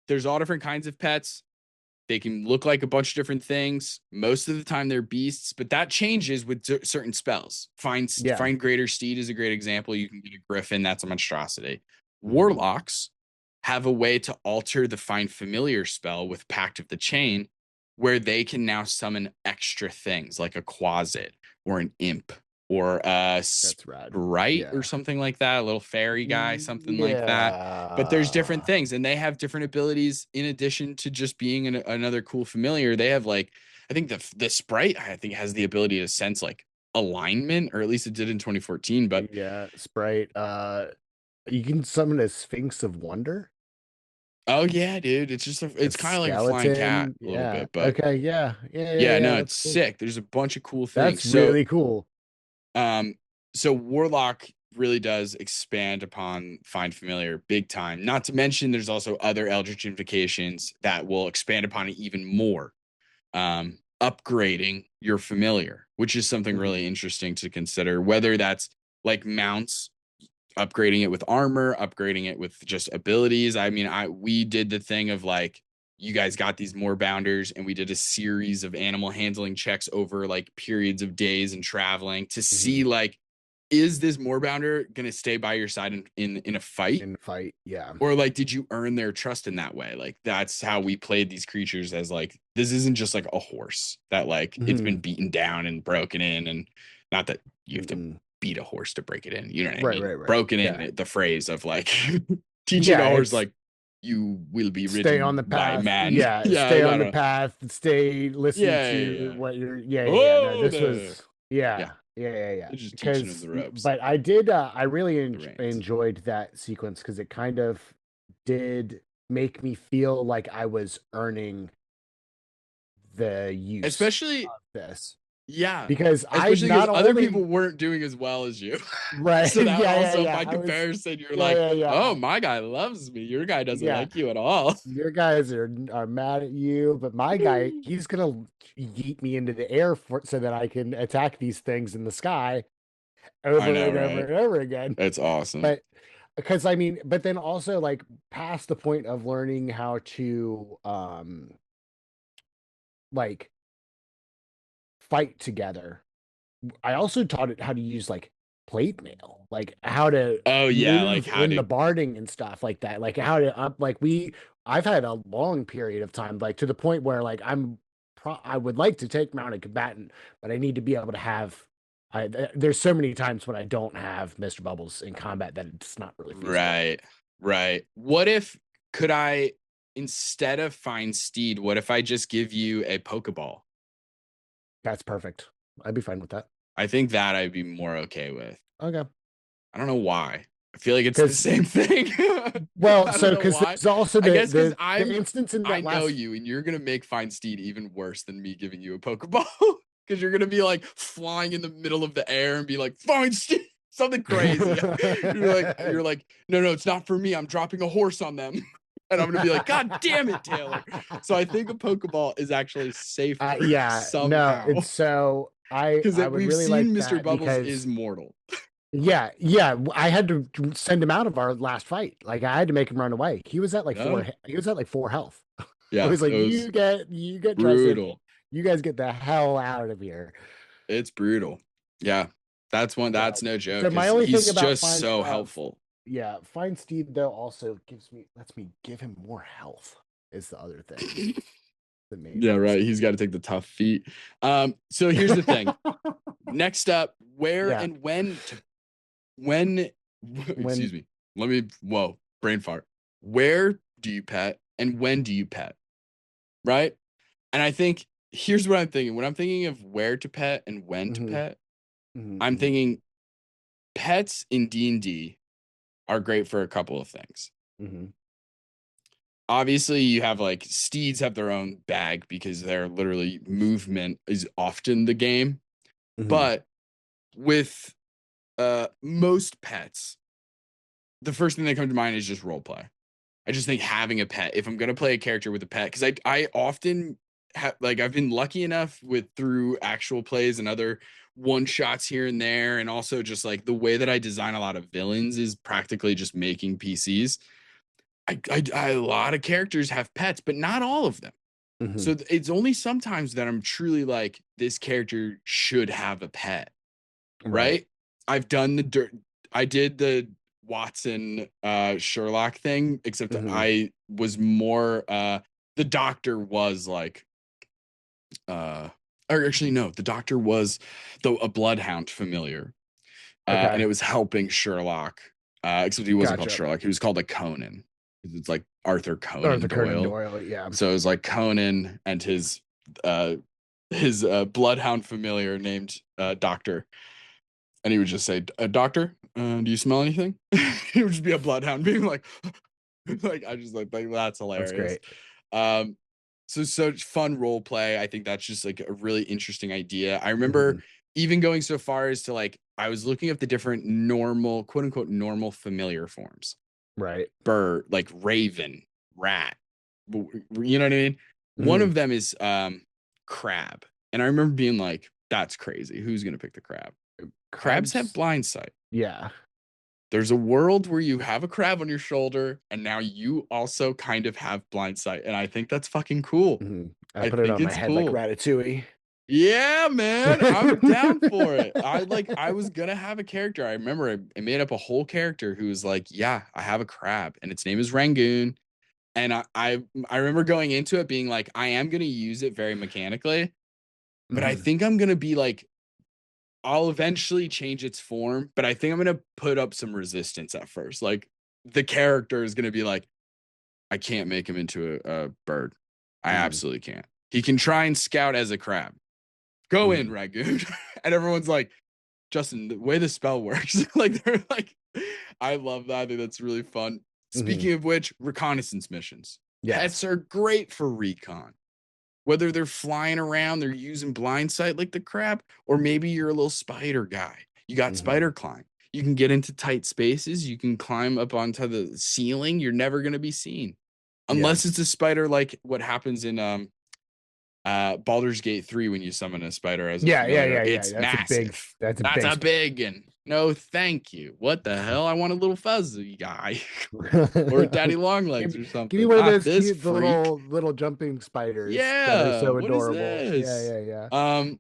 there's all different kinds of pets. They can look like a bunch of different things. Most of the time, they're beasts, but that changes with certain spells. Yeah. Find Greater Steed is a great example. You can get a Griffin. That's a monstrosity. Mhm. Warlocks have a way to alter the Find Familiar spell with Pact of the Chain, where they can now summon extra things like a Quasit or an Imp or a That's rad. Sprite or Yeah. something like that, a little fairy guy, something like that. But there's different Yeah. things, and they have different abilities in addition to just being another cool familiar. They have like, I think the Sprite, I think, has the ability to sense like alignment, or at least it did in 2014. But Yeah. Sprite. You can summon a Sphinx of Wonder. oh yeah, dude, it's just A it's kind of like a flying cat skeleton. a little Yeah. bit, but Okay. Yeah. Yeah. Yeah. yeah, Yeah. no, it's That's cool. sick. There's a bunch of cool things. That's really cool. Um, so Warlock really does expand upon Find Familiar big time. Not to mention, there's also other Eldritch invocations that will expand upon it even more. Upgrading your familiar, which is something really Mhm. interesting to consider, whether that's like mounts, upgrading it with armor, upgrading it with just abilities. I mean, we did the thing of like, you guys got these more bounders, and we did a series of animal handling checks over like periods of days and traveling to see Mhm. like, is this more bounder gonna stay by your side in a fight? In the fight. Yeah. Or like, did you earn their trust in that way? Like, that's how we played these creatures, as like, this isn't just like a horse that like it's been Mhm. beaten down and broken in. And not that you have to Mhm. beat a horse to break it in. You know what I Right. mean? Right. Right. Broken Yeah. in, the phrase of like teaching a Yeah. horse It's like, you will be stay on ridden the by path. man. Yeah. Yeah, Stay I on the don't know. path. Stay. Listen Yeah, yeah, to yeah. what you're. Yeah. Yeah. Yeah. No. Oh, This the was. yeah. Yeah. Yeah. Yeah. Yeah. They're just teaching him Because, the ropes, but I did. I really the reins. enjoyed that sequence because it kind of did make me feel like I was earning the use Especially, of this yeah. because I Especially because not other people only weren't doing as well as you. right. So that Yeah. Yeah. also, Yeah. by I was. comparison, you're Yeah. like, Yeah. oh, Yeah. my guy loves me. Your guy doesn't Yeah. like you at all. Your guys are mad at you, but my guy, he's gonna yeet me into the air so that I can attack these things in the sky I over know, and over right? and over again. It's awesome. But because I mean, but then also like past the point of learning how to like fight together, I also taught it how to use like plate mail, like how to Oh yeah, like move how in to the barding and stuff like that, like how to up like I've had a long period of time like to the point where like I would like to take mounted combatant, but I need to be able to have there's so many times when I don't have Mr. Bubbles in combat that it's not really feasible. right, right. What if could I instead of find Steed, what if I just give you a Pokeball? That's perfect. I'd be fine with that. I think that I'd be more okay with. Okay. I don't know why. I feel like it's the Because same thing. well, I don't so know because why. there's also I guess because the instance in I that know last you, and you're gonna make Find Steed even worse than me giving you a Pokeball. Because you're gonna be like flying in the middle of the air and be like, Find Steed, something crazy. You're like, no, no, it's not for me. I'm dropping a horse on them. And I'm gonna be like, God damn it, Taylor. So I think a Pokeball is actually safer yeah, no, somehow. it's so Because I would we've really seen like Mr. that Bubbles is because mortal. yeah, yeah, I had to send him out of our last fight. Like I had to make him run away. He was at like Yeah. he was at like 4 health. I Yeah. was like, It was you get dry sample. brutal. You guys get the hell out of here. It's brutal. Yeah. That's one. But That's no joke so my because only thing he's about just so helpful. yeah, Find Steve though also lets me give him more health is the other thing that made Yeah, right. He's got to take the tough feet. So here's the thing. Next up, where Yeah. and when excuse When me. Brain fart. Where do you pet and when do you pet? Right? And I think here's what I'm thinking. When I'm thinking of where to pet and when to Mhm, pet, mhm, I'm mhm, thinking pets in D&D are great for a couple of things. mhm, Obviously, you have like steeds have their own bag because their literally movement is often the game. mhm. But with most pets, the first thing that comes to mind is just role play. I just think having a pet, if I'm gonna play a character with a pet, because I often have like I've been lucky enough with through actual plays and other one shots here and there, and also just like the way that I design a lot of villains is practically just making PCs. A lot of characters have pets, but not all of them. Mhm. So it's only sometimes that I'm truly like this character should have a pet, Right. right? I've done the dirt. I did the Watson Sherlock thing, except Mhm. I was more the doctor was like uh or actually no, the doctor was a bloodhound familiar. And Okay. it was helping Sherlock. Except he wasn't called Gotcha. Sherlock, he was called a Conan. It's like Arthur Conan Arthur Conan Doyle. Doyle. Yeah. So it was like Conan and uh his bloodhound familiar named Doctor, and he would just say, "Doctor, do you smell anything?" He would just be a bloodhound, being like, like I just like that's That's hilarious. great. Um, so such fun role play. I think that's just like a really interesting idea. I remember Mhm. even going so far as to like I was looking up the different normal, quote unquote, normal familiar forms. Right. Bird, like raven, rat. You know what I mean? One Mhm. of them is crab. And I remember being like, that's crazy. Who's gonna pick the crab? Crabs have Crabs. blind sight. Yeah. There's a world where you have a crab on your shoulder, and now you also kind of have blind sight. And I think that's fucking cool. Mhm. I I put it think on my it's head like cool. Ratatouille. Yeah, man. I'm down for it. I was gonna have a character. I remember I made up a whole character who was like, yeah, I have a crab, and its name is Rangoon. And I remember going into it being like, I am gonna use it very mechanically, but I Mhm. think I'm gonna be like, I'll eventually change its form, but I think I'm gonna put up some resistance at first. Like the character is gonna be like, I can't make him into a bird. I Mhm. absolutely can't. He can try and scout as a crab. Go in, Mhm. Ragoon. And everyone's like, Justin, the way the spell works, like they're like, I love that. I think that's really fun. Mhm. Speaking of which, reconnaissance missions. Pets Yes. are great for recon. Whether they're flying around, they're using blind sight like the crab, or maybe you're a little spider guy. You got Mhm. spider climb. You can get into tight spaces. You can climb up onto the ceiling. You're never going to be seen. Yeah. Unless it's a spider like what happens in Baldur's Gate 3 when you summon a spider as a Yeah. Yeah. familiar. Yeah. Yeah. It's That's a big. massive. That's a That's big a spider. big and no thank you. What the hell? I want a little fuzzy guy or daddy long give, legs me- or give me something. one of Not those this cute, the freak. little jumping spiders that are Yeah, so what is adorable. Yeah. this? Yeah. Yeah.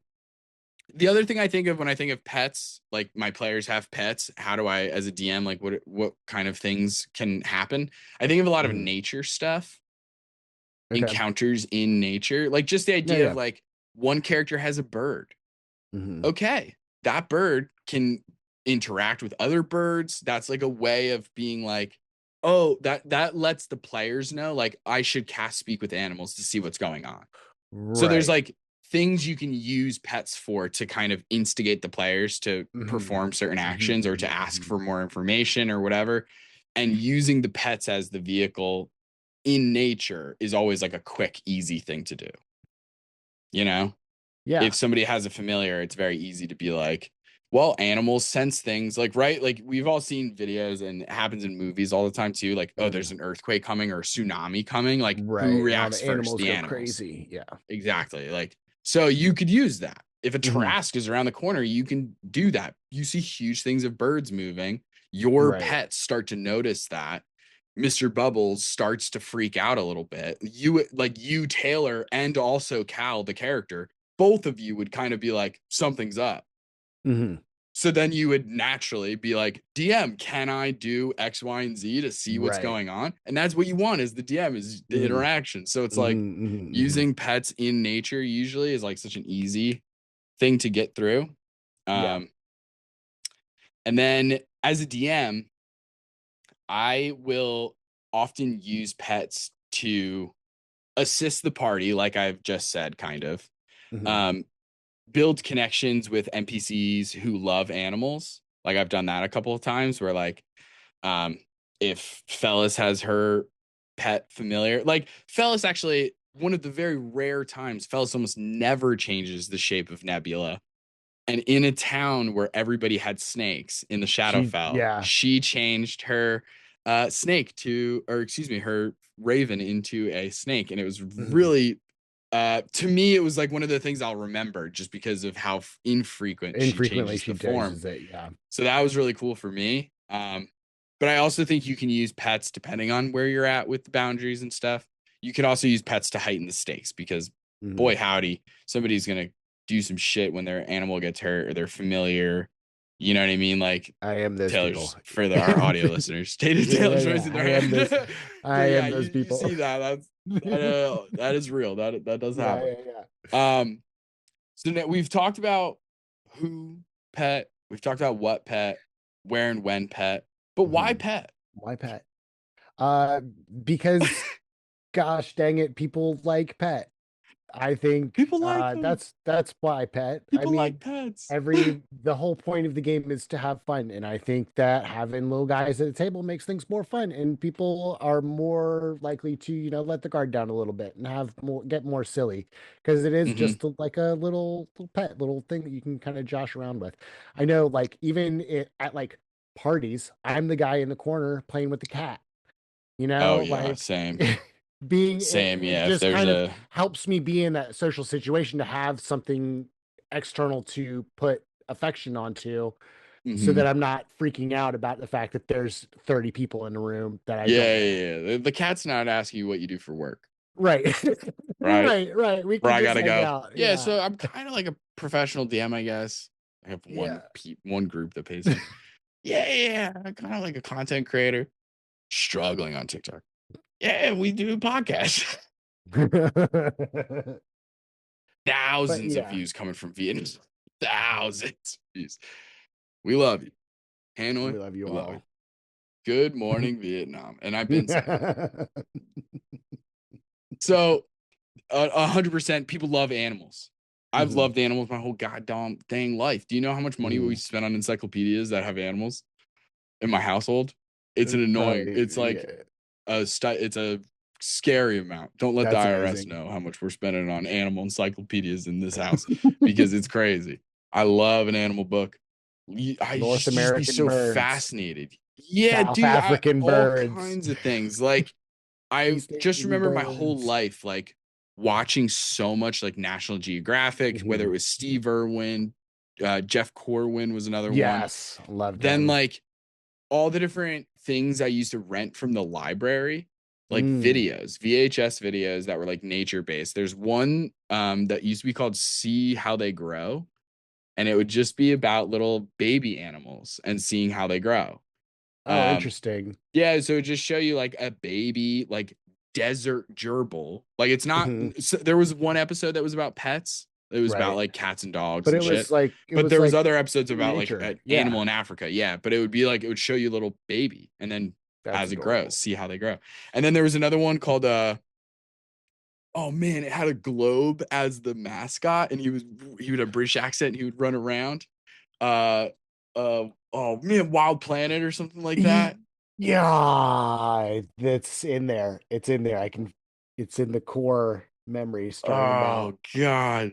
The other thing I think of when I think of pets, like my players have pets, how do I as a DM like what kind of things can happen? I think of a lot of Mhm. nature stuff, Okay. encounters in nature, like just the Yeah. idea of Yeah. like one character has a bird. Mhm. Okay, that bird can interact with other birds. That's like a way of being like, oh, that lets the players know like I should cast speak with animals to see what's going on. So there's Right. like things you can use pets for to kind of instigate the players to Mhm. perform certain Mhm. actions or to Mhm. ask Mhm. for more information or whatever. And using the pets as the vehicle in nature is always like a quick, easy thing to do. You know, if Yeah. somebody has a familiar, it's very easy to be like, well, animals sense things like, right? Like we've all seen videos and it happens in movies all the time too. Like, oh, Mhm. there's an earthquake coming or a tsunami coming. Like, who Right. And all reacts the first? animals The go animals. crazy. Yeah. Exactly. Like, so you could use that. If a Mhm. Tarrasque is around the corner, you can do that. You see huge things of birds moving. Your Right. pets start to notice that. Mr. Bubbles starts to freak out a little bit. You, Taylor, and also Cal, the character, both of you would kind of be like, something's up. Mhm. So then you would naturally be like, DM, can I do X, Y, and Z to see what's Right. going on? And that's what you want is the DM is the Mhm. interaction. So it's like Mhm. Mhm. Mhm. using pets in nature usually is like such an easy thing to get through. Yeah. Um, And then as a DM, I will often use pets to assist the party, like I've just said, kind of. Mhm. Um, Build connections with NPCs who love animals. Like I've done that a couple of times where like um if Fellis has her pet familiar, like Fellis actually one of the very rare times Fellis almost never changes the shape of Nebula. And in a town where everybody had snakes in the Shadowfell, Yeah. she changed her snake to, or excuse me, her raven into a snake. And it was Mhm. really, to me, it was like one of the things I'll remember just because of how infrequent she Infrequently changes she the form. does it. Yeah. So that was really cool for me. But I also think you can use pets depending on where you're at with the boundaries and stuff. You can also use pets to heighten the stakes because, Mhm. boy, howdy, somebody's going to do some shit when their animal gets hurt or they're familiar. You know what I mean? Like I am those people. Taylor's for our audio listeners. Yeah, yeah, Taylor's yeah. raising their I am hand. this. So I yeah, am those you people. see that. That is real. That does Yeah, happen. yeah, Um, so now we've talked about who pet, we've talked about what pet, where and when pet, but yeah. why Mhm. pet? Why pet? Uh, because gosh dang it, people like pet. I think People like them. that's why pet. I People like mean, pets. the whole point of the game is to have fun, and I think that having little guys at the table makes things more fun, and people are more likely to, let the guard down a little bit and get more silly because it is Hmm. just like a little pet, little thing that you can kind of josh around with. I know, like even at like parties, I'm the guy in the corner playing with the cat. Oh yeah, Like same. being Same. it Yeah. If just there's kind of a helps me be in that social situation to have something external to put affection onto so mhm. that I'm not freaking out about the fact that there's 30 people in the room that I don't Yeah, know. yeah, yeah. The cat's not asking you what you do for work, Right. right? Right. We Where can I just gotta hang go. out. Yeah, Yeah. so I'm kind of like a professional DM, I guess. I have Yeah. one group that pays me. Yeah, yeah, yeah. I'm kind of like a content creator, struggling on TikTok. Yeah, we do a podcast. But Thousands of yeah, views coming from Vietnam. Thousands of views. We love you. we Hanoi, love you we love you. all. Good morning, Vietnam. And I've been saying it. So, 100% people love animals. I've Mhm. loved animals my whole goddamn dang life. Do you know how much money we Mhm. spend on encyclopedias that have animals in my household? It's an annoying. It's Probably, like yeah, it's a scary amount. Don't let the that's IRS amazing. know how much we're spending on animal encyclopedias in this house because it's crazy. I love an animal book. I North used to just be American so birds, fascinated. Yeah, South dude, I African all birds, kinds of things. Like I East just Asian remember my whole birds. life like watching so much like National Geographic, whether it Mhm. was Steve Irwin, Jeff Corwin was another one. Yes, loved Then him. like all the different things I used to rent from the library, like Mm. videos, VHS videos that were like nature based. There's one that used to be called See How They Grow, and it would just be about little baby animals and seeing how they grow. Oh, Um, interesting. yeah, so it just show you like a baby, like desert gerbil. Like it's not. Mhm. So there was one episode that was about pets. It was about Right, like cats and dogs but and shit. it But was there was like other episodes about like nature. an animal Yeah, in Africa. Yeah, but it would be like it would show you a little baby and then that's as it grows, adorable. see how they grow. And then there was another one called oh man, it had a globe as the mascot, and he would have a British accent and he would run around. Uh oh man, Wild Planet or something like that. Yeah, that's in there. It's in there. It's in the core memory starting about. Oh God.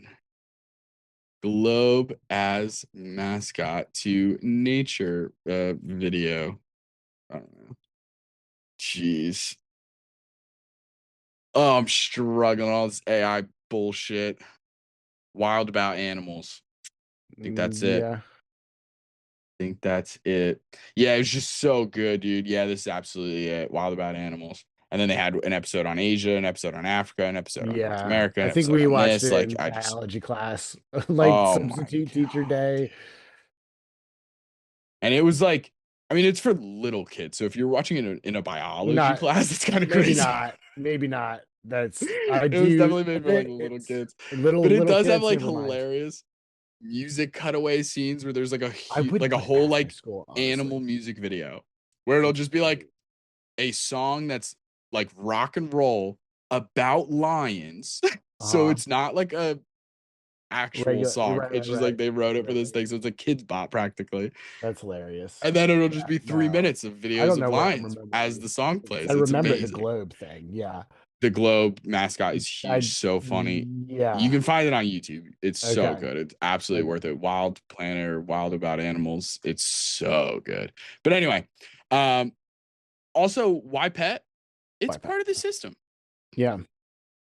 Globe as mascot to nature video. I don't know. Jeez. Oh, I'm struggling all this AI bullshit. Wild about animals. I think that's it. Yeah. Think that's it. Yeah, it was just so good, dude. Yeah, this is absolutely it. Wild about animals. And then they had an episode on Asia, an episode on Africa, an episode on North Yeah, America, I an think episode we on watched this. it Like, in I just, biology class, like oh my substitute teacher God. day. And it was like, I mean, it's for little kids. So if you're watching it in a biology Not, class, it's kind of maybe crazy. not, maybe not. That's I It was do. definitely made for like little It's kids, little but it little does have kids. like Never mind. hilarious. music cutaway scenes where there's like I would like a put whole that in like school, animal honestly. music video where it'll just be like a song that's like rock and roll about lions. So Uh-huh. it's not like a actual Regular, song. right, It's right, just like right. they wrote it for Right, this right. thing. So it's a kids bop practically. That's hilarious. And then it'll just Yeah, be 3 no. minutes of I videos don't of know where I'm lions remembering as the this song because I plays. It's remember the amazing. globe thing. Yeah. The Globe mascot is I huge, so funny. You yeah. can find it on YouTube. It's so Okay. good. It's absolutely Okay. worth it. Wild Planner, Wild About Animals. It's so good. But anyway, um, also, why pet? It's Why pet? part of the system. Yeah.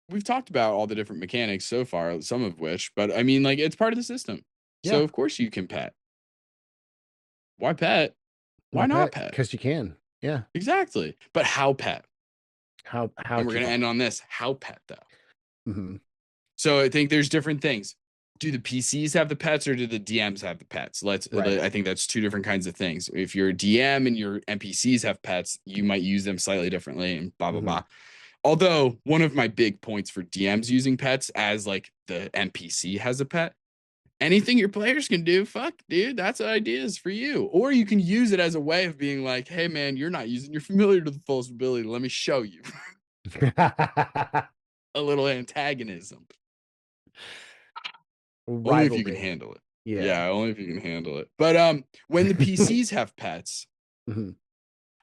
We've talked about all the different mechanics so far, some of which, but I mean, like, it's part of the system. So Yeah. of course you can pet. Why pet? Why Why not pet? pet? Because you can. Yeah. Exactly. But how pet? How And we're to gonna pet. end on this. How pet though? Hmm. So I think there's different things. Do the PCs have the pets or do the DMs have the pets? Right. I think that's two different kinds of things. If you're a DM and your NPCs have pets, you might use them slightly differently and blah blah Hmm. blah. Although one of my big points for DMs using pets as like the NPC has a pet, anything your players can do, fuck, dude, that's ideas for you. Or you can use it as a way of being like, hey man, you're not using your familiar to the fullest ability. Let me show you a little antagonism. Only if you can Rivalry. handle it. Yeah. Yeah, only if you can handle it. But when the PCs have pets, Mhm.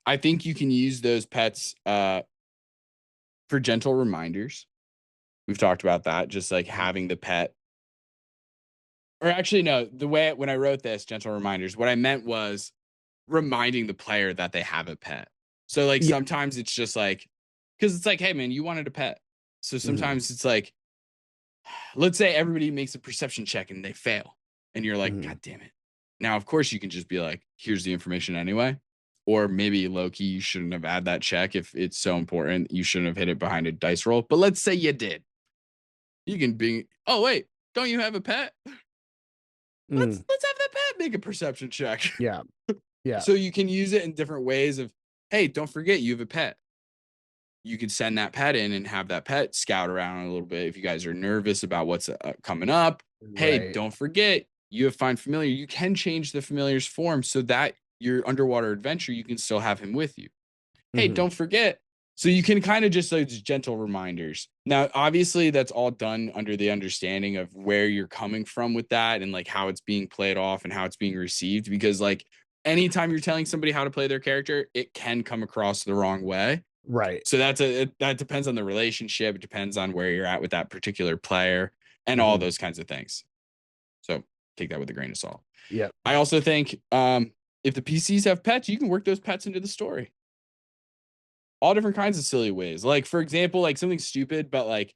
I think you can use those pets for gentle reminders. We've talked about that, just like Mhm. having the pet. Or actually, no, the way when I wrote this, gentle reminders, what I meant was reminding the player that they have a pet. So like Yeah. sometimes it's just like, because it's like, hey man, you wanted a pet. So Mhm. sometimes it's like, let's say everybody makes a perception check and they fail. And you're like, Mhm. God damn it. Now, of course, you can just be like, here's the information anyway. Or maybe low key, you shouldn't have had that check if it's so important. You shouldn't have hit it behind a dice roll. But let's say you did. You can be, oh, wait, don't you have a pet? Mhm. Let's have that pet make a perception check. Yeah. Yeah. So you can use it in different ways of, hey, don't forget you have a pet. You could send that pet in and have that pet scout around a little bit if you guys are nervous about what's coming up. Hey, Right. don't forget you have find familiar. You can change the familiar's form so that your underwater adventure you can still have him with you. Hey, Mhm. don't forget. So you can kind of just like gentle reminders. Now, obviously, that's all done under the understanding of where you're coming from with that and like how it's being played off and how it's being received. Because like anytime you're telling somebody how to play their character, it can come across the wrong way. Right. So that depends on the relationship. It depends on where you're at with that particular player and all Mhm. those kinds of things. So take that with a grain of salt. Yep. I also think if the PCs have pets, you can work those pets into the story. All different kinds of silly ways. Like for example, like something stupid, but like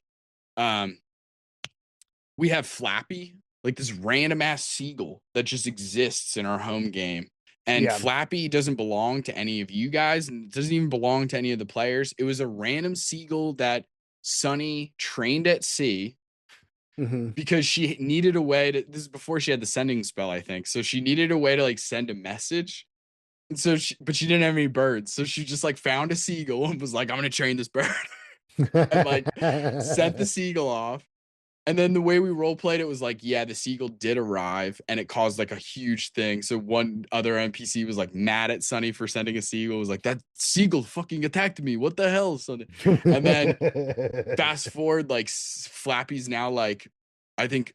um we have Flappy, like this random ass seagull that just exists in our home game. And Yeah. Flappy doesn't belong to any of you guys and it doesn't even belong to any of the players. It was a random seagull that Sunny trained at sea Mhm. because she needed a way to, this is before she had the sending spell, I think. So she needed a way to like send a message. And so but she didn't have any birds. So she just like found a seagull and was like, I'm gonna train this bird and like sent the seagull off. And then the way we role played it was like, yeah, the seagull did arrive and it caused like a huge thing. So one other NPC was like mad at Sunny for sending a seagull, was like, that seagull fucking attacked me. What the hell, Sunny? And then fast forward, like Flappy's now like, I think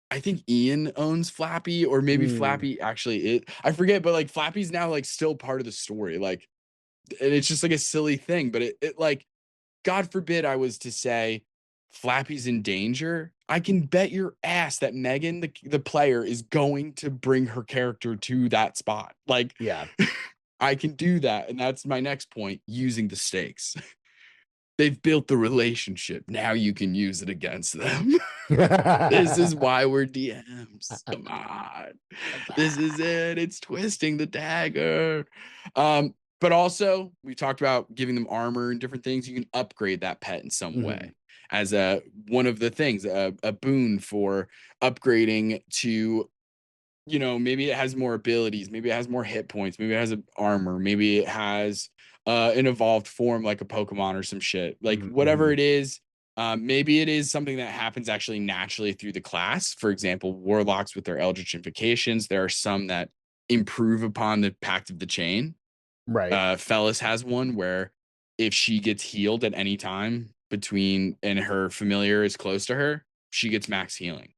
I think Ian owns Flappy, or maybe Mm. Flappy actually it. I forget, but like Flappy's now like still part of the story. Like, and it's just like a silly thing, but it like, God forbid I was to say Flappy's in danger. I can bet your ass that Megan, the player, is going to bring her character to that spot. Like, Yeah. I can do that. And that's my next point, using the stakes. They've built the relationship. Now you can use it against them. This is why we're DMs. Come on. This is it. It's twisting the dagger. But also we talked about giving them armor and different things. You can upgrade that pet in some Mhm. way as a one of the things, a boon for upgrading to, you know, maybe it has more abilities, maybe it has more hit points, maybe it has armor, maybe it has an evolved form like a Pokemon or some shit. Like Mhm. whatever Mhm. it is, Maybe it is something that happens actually naturally through the class. For example, warlocks with their eldritch invocations. There are some that improve upon the Pact of the Chain. Right. Fellis has one where if she gets healed at any time between and her familiar is close to her, she gets max healing.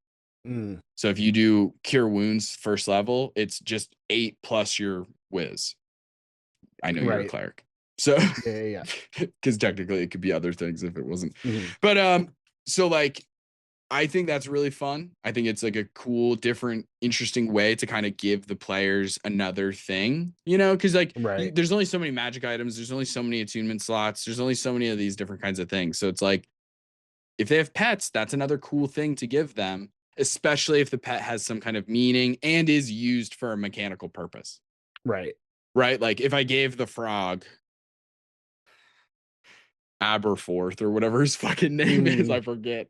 Mm. So if you do cure wounds first level, it's just 8 plus your whiz. I know you're a Right. cleric. So Yeah. because technically it could be other things if it wasn't. Mhm. But so like I think that's really fun. I think it's like a cool, different, interesting way to kind of give the players another thing, because like Right. there's only so many magic items, there's only so many attunement slots, there's only so many of these different kinds of things. So it's like if they have pets, that's another cool thing to give them, especially if the pet has some kind of meaning and is used for a mechanical purpose, Right. right? Like if I gave the frog Aberforth or whatever his fucking name is, I forget.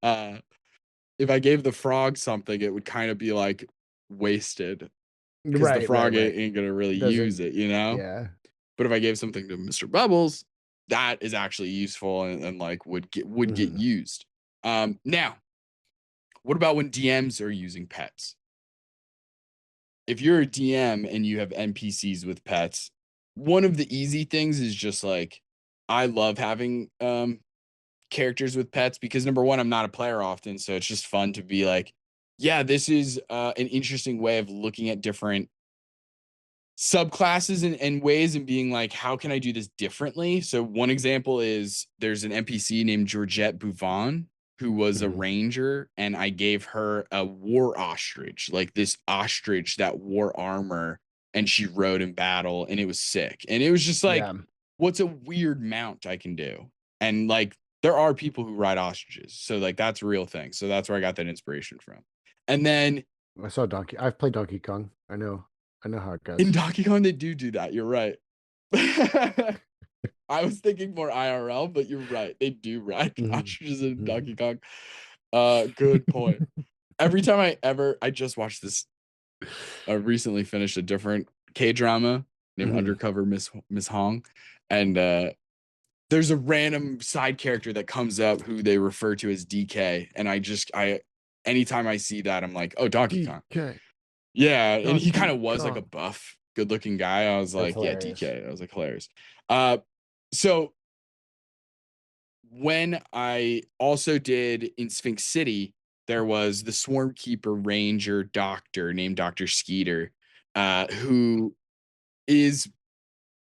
uh if I gave the frog something, it would kind of be like wasted because the frog Right. ain't gonna really use Doesn't. it, Yeah. But if I gave something to Mr. Bubbles, that is actually useful and like would get Mhm. used. Now, what about when DMs are using pets? If you're a DM and you have NPCs with pets, one of the easy things is just like I love having characters with pets because number one, I'm not a player often, so it's just fun to be like, yeah, this is an interesting way of looking at different subclasses and ways and being like, how can I do this differently? So one example is there's an NPC named Georgette Bouvon who was a Mhm. ranger, and I gave her a war ostrich, like this ostrich that wore armor and she rode in battle, and it was sick. And it was just like, Yeah. what's a weird mount I can do? And like there are people who ride ostriches. So like that's a real thing. So that's where I got that inspiration from. And then I saw Donkey. I've played Donkey Kong. I know. I know how it in goes. Donkey Kong, they do that. You're right. I was thinking more IRL, but you're right. They do ride Mhm. ostriches in Mhm. Donkey Kong. Good point. Every time I just watched this. I recently finished a different K drama named Mhm. Undercover Miss Hong, and there's a random side character that comes up who they refer to as DK, and I anytime I see that, I'm like, oh, Donkey Kong. DK. Yeah, and he kind Donkey of was like a Kong. buff, good-looking guy. I was That's like, yeah, hilarious. DK. I was like, hilarious. So when I also did in Sphinx City, there was the Swarm Keeper Ranger Doctor named Dr. Skeeter, who is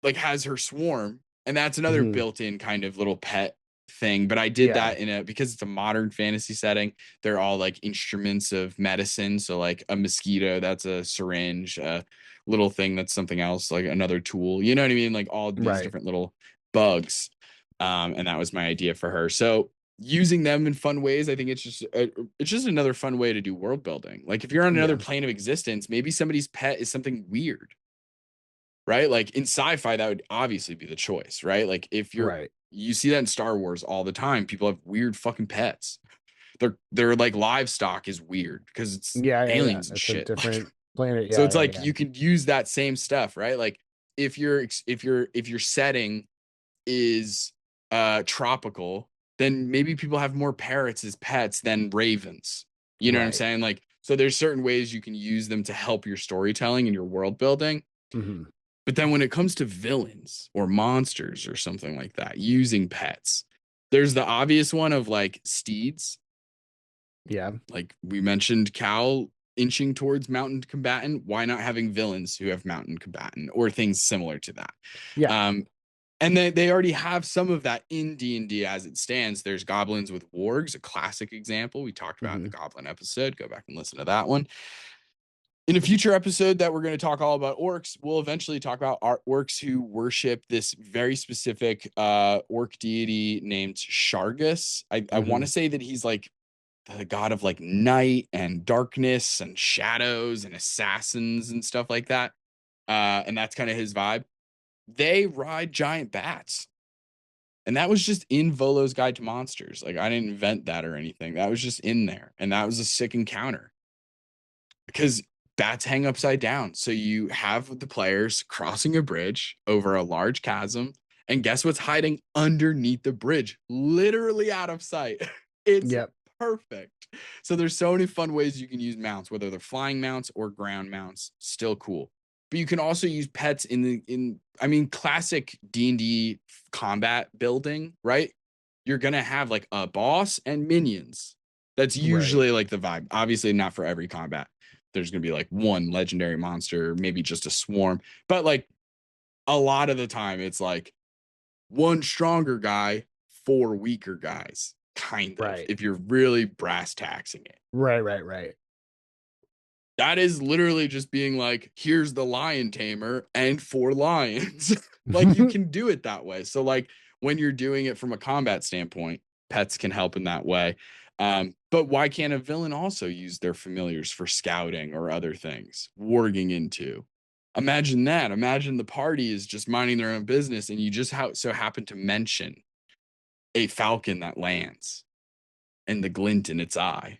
like has her swarm, and that's another Mhm. built-in kind of little pet thing. But I did Yeah. that in a because it's a modern fantasy setting. They're all like instruments of medicine. So like a mosquito, that's a syringe, a little thing that's something else, like another tool. You know what I mean? Like all these Right. different little bugs. And that was my idea for her. So using them in fun ways, I think it's just another fun way to do world building. Like if you're on another Yeah. plane of existence, maybe somebody's pet is something weird, right? Like in sci-fi, that would obviously be the choice, right? Like if Right. you see that in Star Wars all the time, people have weird fucking pets. They're like livestock is weird because it's Yeah. aliens and It's a shit. Like different planet. so Yeah. it's like Yeah. you could use that same stuff, right? Like if your setting is tropical, then maybe people have more parrots as pets than ravens. You know what I'm Right. saying? Like so there's certain ways you can use them to help your storytelling and your world building. Mhm. But then when it comes to villains or monsters or something like that, using pets, there's the obvious one of like steeds. Yeah. Like we mentioned, Cal inching towards mountain combatant. Why not having villains who have mountain combatant or things similar to that? Yeah. Um, and they already have some of that in D&D as it stands. There's goblins with wargs, a classic example we talked about in the Mhm. goblin episode. Go back and listen to that one. In a future episode that we're going to talk all about orcs, we'll eventually talk about orcs who worship this very specific orc deity named Shargus. I want to Mhm. say that he's like the god of like night and darkness and shadows and assassins and stuff like that. And that's kind of his vibe. They ride giant bats. And that was just in Volo's Guide to Monsters. Like I didn't invent that or anything. That was just in there. And that was a sick encounter because bats hang upside down. So you have the players crossing a bridge over a large chasm, And guess what's hiding underneath the bridge? Literally out of sight. It's Yep. perfect. So there's so many fun ways you can use mounts, whether they're flying mounts or ground mounts. Still cool. But you can also use pets in classic D&D combat building, right? You're gonna have like a boss and minions. That's usually like the vibe. Obviously, not for every combat. There's gonna be like one legendary monster, maybe just a swarm. But like a lot of the time, it's like one stronger guy, four weaker guys, kind of. Right. If you're really brass taxing it. Right. That is literally just being like, here's the lion tamer and 4 lions. Like you can do it that way. So like when you're doing it from a combat standpoint, pets can help in that way. But why can't a villain also use their familiars for scouting or other things, warging into? Imagine that. Imagine the party is just minding their own business and you just so happen to mention a falcon that lands and the glint in its eye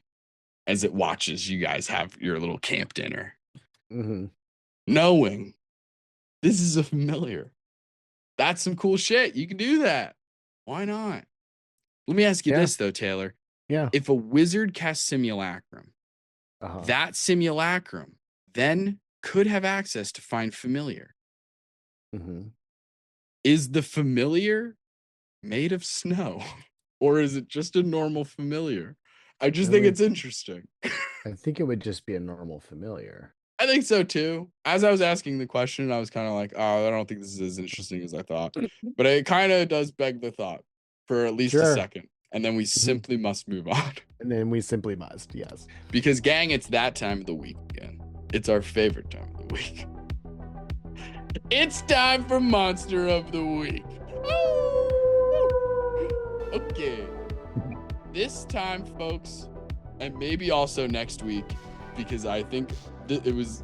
as it watches you guys have your little camp dinner. Mm-hmm. Knowing this is a familiar. That's some cool shit. You can do that. Why not? Let me ask you this, though, Taylor. Yeah. If a wizard casts simulacrum, that simulacrum then could have access to find familiar. Mm-hmm. Is the familiar made of snow? Or is it just a normal familiar? I just think it's interesting. I think it would just be a normal familiar. I think so too. As I was asking the question, I was kind of like, oh, I don't think this is as interesting as I thought. But it kind of does beg the thought for at least a second. And then we simply must move on. And then we simply must, yes. Because gang, it's that time of the week again. It's our favorite time of the week. It's time for Monster of the Week. Okay. This time, folks, and maybe also next week, because I think it's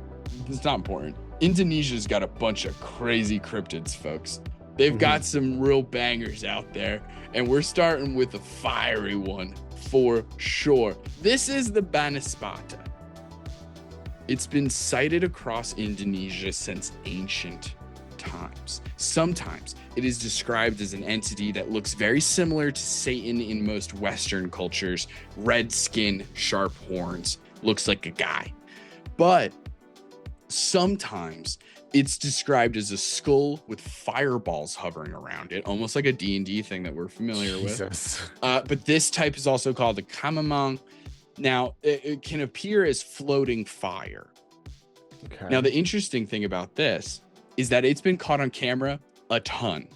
not important. Indonesia's got a bunch of crazy cryptids, folks. They've got some real bangers out there, and we're starting with a fiery one for sure. This is the Banispata. It's been sighted across Indonesia since ancient times. Sometimes it is described as an entity that looks very similar to Satan in most Western cultures. Red skin, sharp horns, looks like a guy. But sometimes it's described as a skull with fireballs hovering around it, almost like a D&D thing that we're familiar with. But this type is also called a kamamang. Now, it can appear as floating fire. Okay. Now, the interesting thing about this is that it's been caught on camera a ton.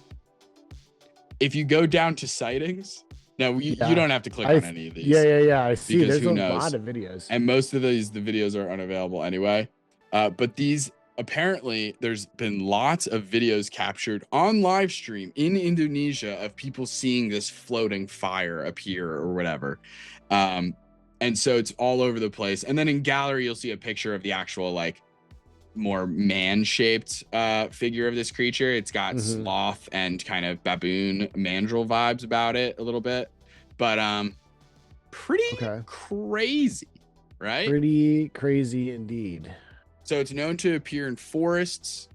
If you go down to sightings, now you don't have to click on any of these. Yeah. I see. There's a lot of videos. And most of the videos are unavailable anyway. But these, apparently, there's been lots of videos captured on live stream in Indonesia of people seeing this floating fire appear or whatever. And so it's all over the place. And then in gallery, you'll see a picture of the actual, like, more man-shaped figure of this creature. It's got sloth and kind of baboon mandrill vibes about it a little bit. But pretty crazy, right? Pretty crazy indeed. So it's known to appear in forests.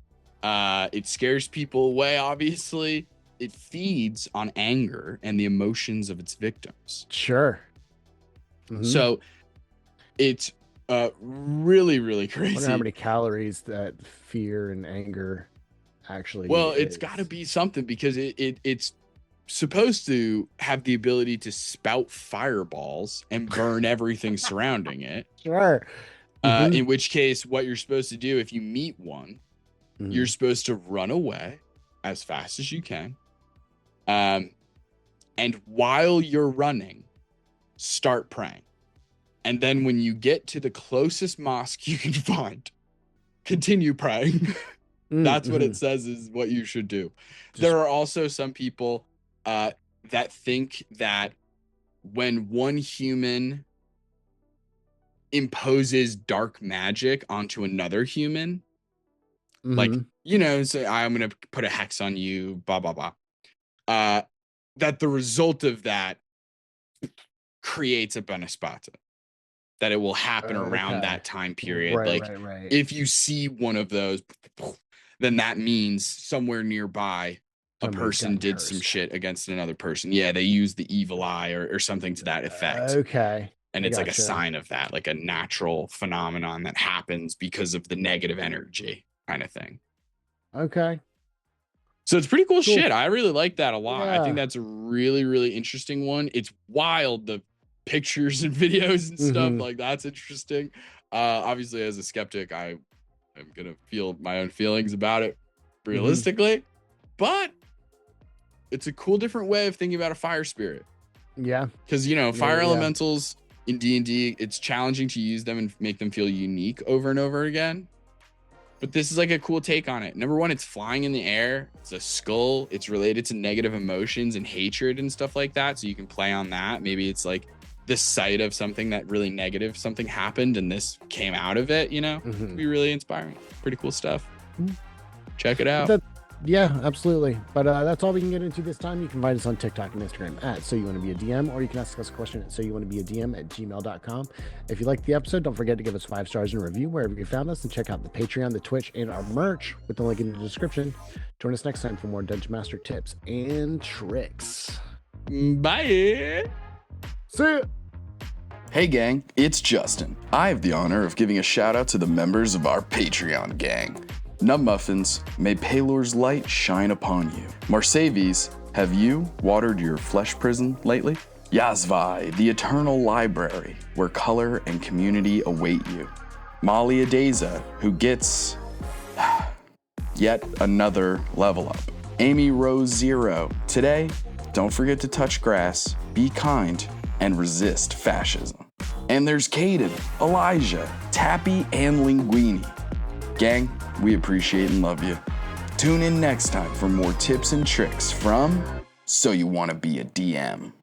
It scares people away, obviously. It feeds on anger and the emotions of its victims. Sure. So it's really, really crazy. I wonder how many calories that fear and anger actually it's got to be something, because it's supposed to have the ability to spout fireballs and burn everything surrounding it. Sure. In which case, what you're supposed to do if you meet one, you're supposed to run away as fast as you can. And while you're running, start praying. And then when you get to the closest mosque you can find, continue praying. That's what it says is what you should do. There are also some people that think that when one human imposes dark magic onto another human, like, say, I'm going to put a hex on you, blah, blah, blah. That the result of that creates a Banispata. That it will happen around that time period. Right. If you see one of those, then that means somewhere nearby a Somebody's person gotten did some cursed. shit against another person. Yeah, they use the evil eye or something to that effect. Okay. And I it's like a gotcha. sign of that, like a natural phenomenon that happens because of the negative energy kind of thing. Okay. So it's pretty cool Cool. shit. I really like that a lot. I think Yeah. that's a really, really interesting one. It's wild, the pictures and videos and stuff. Mhm. Like, that's interesting. Obviously, as a skeptic, I am gonna feel my own feelings about it realistically, but it's a cool different way of thinking about a fire spirit. Yeah. Because, you know, fire Yeah. elementals in D&D, it's challenging to use them and make them feel unique over and over again. But this is like a cool take on it. Number one, it's flying in the air. It's a skull. It's related to negative emotions and hatred and stuff like that. So you can play on that. Maybe it's like the sight of something that really negative, something happened and this came out of it, you know? It'd be really inspiring. Pretty cool stuff. Check it out. Yeah, absolutely. But that's all we can get into this time. You can find us on TikTok and Instagram at So You Want to Be a DM, or you can ask us a question at soyouwantobeadm@gmail.com. If you liked the episode, don't forget to give us 5 stars and review wherever you found us, and check out the Patreon, the Twitch, and our merch with the link in the description. Join us next time for more Dungeon Master tips and tricks. Bye. See ya. Hey gang, it's Justin. I have the honor of giving a shout out to the members of our Patreon gang. Nub Muffins, may Palor's light shine upon you. Marsaves, have you watered your flesh prison lately? Yazvai, the eternal library, where color and community await you. Molly Adeza, who gets yet another level up. Amy Rose Zero, today, don't forget to touch grass, be kind, and resist fascism. And there's Caden, Elijah, Tappy, and Linguini. Gang, we appreciate and love you. Tune in next time for more tips and tricks from So You Want to Be a DM.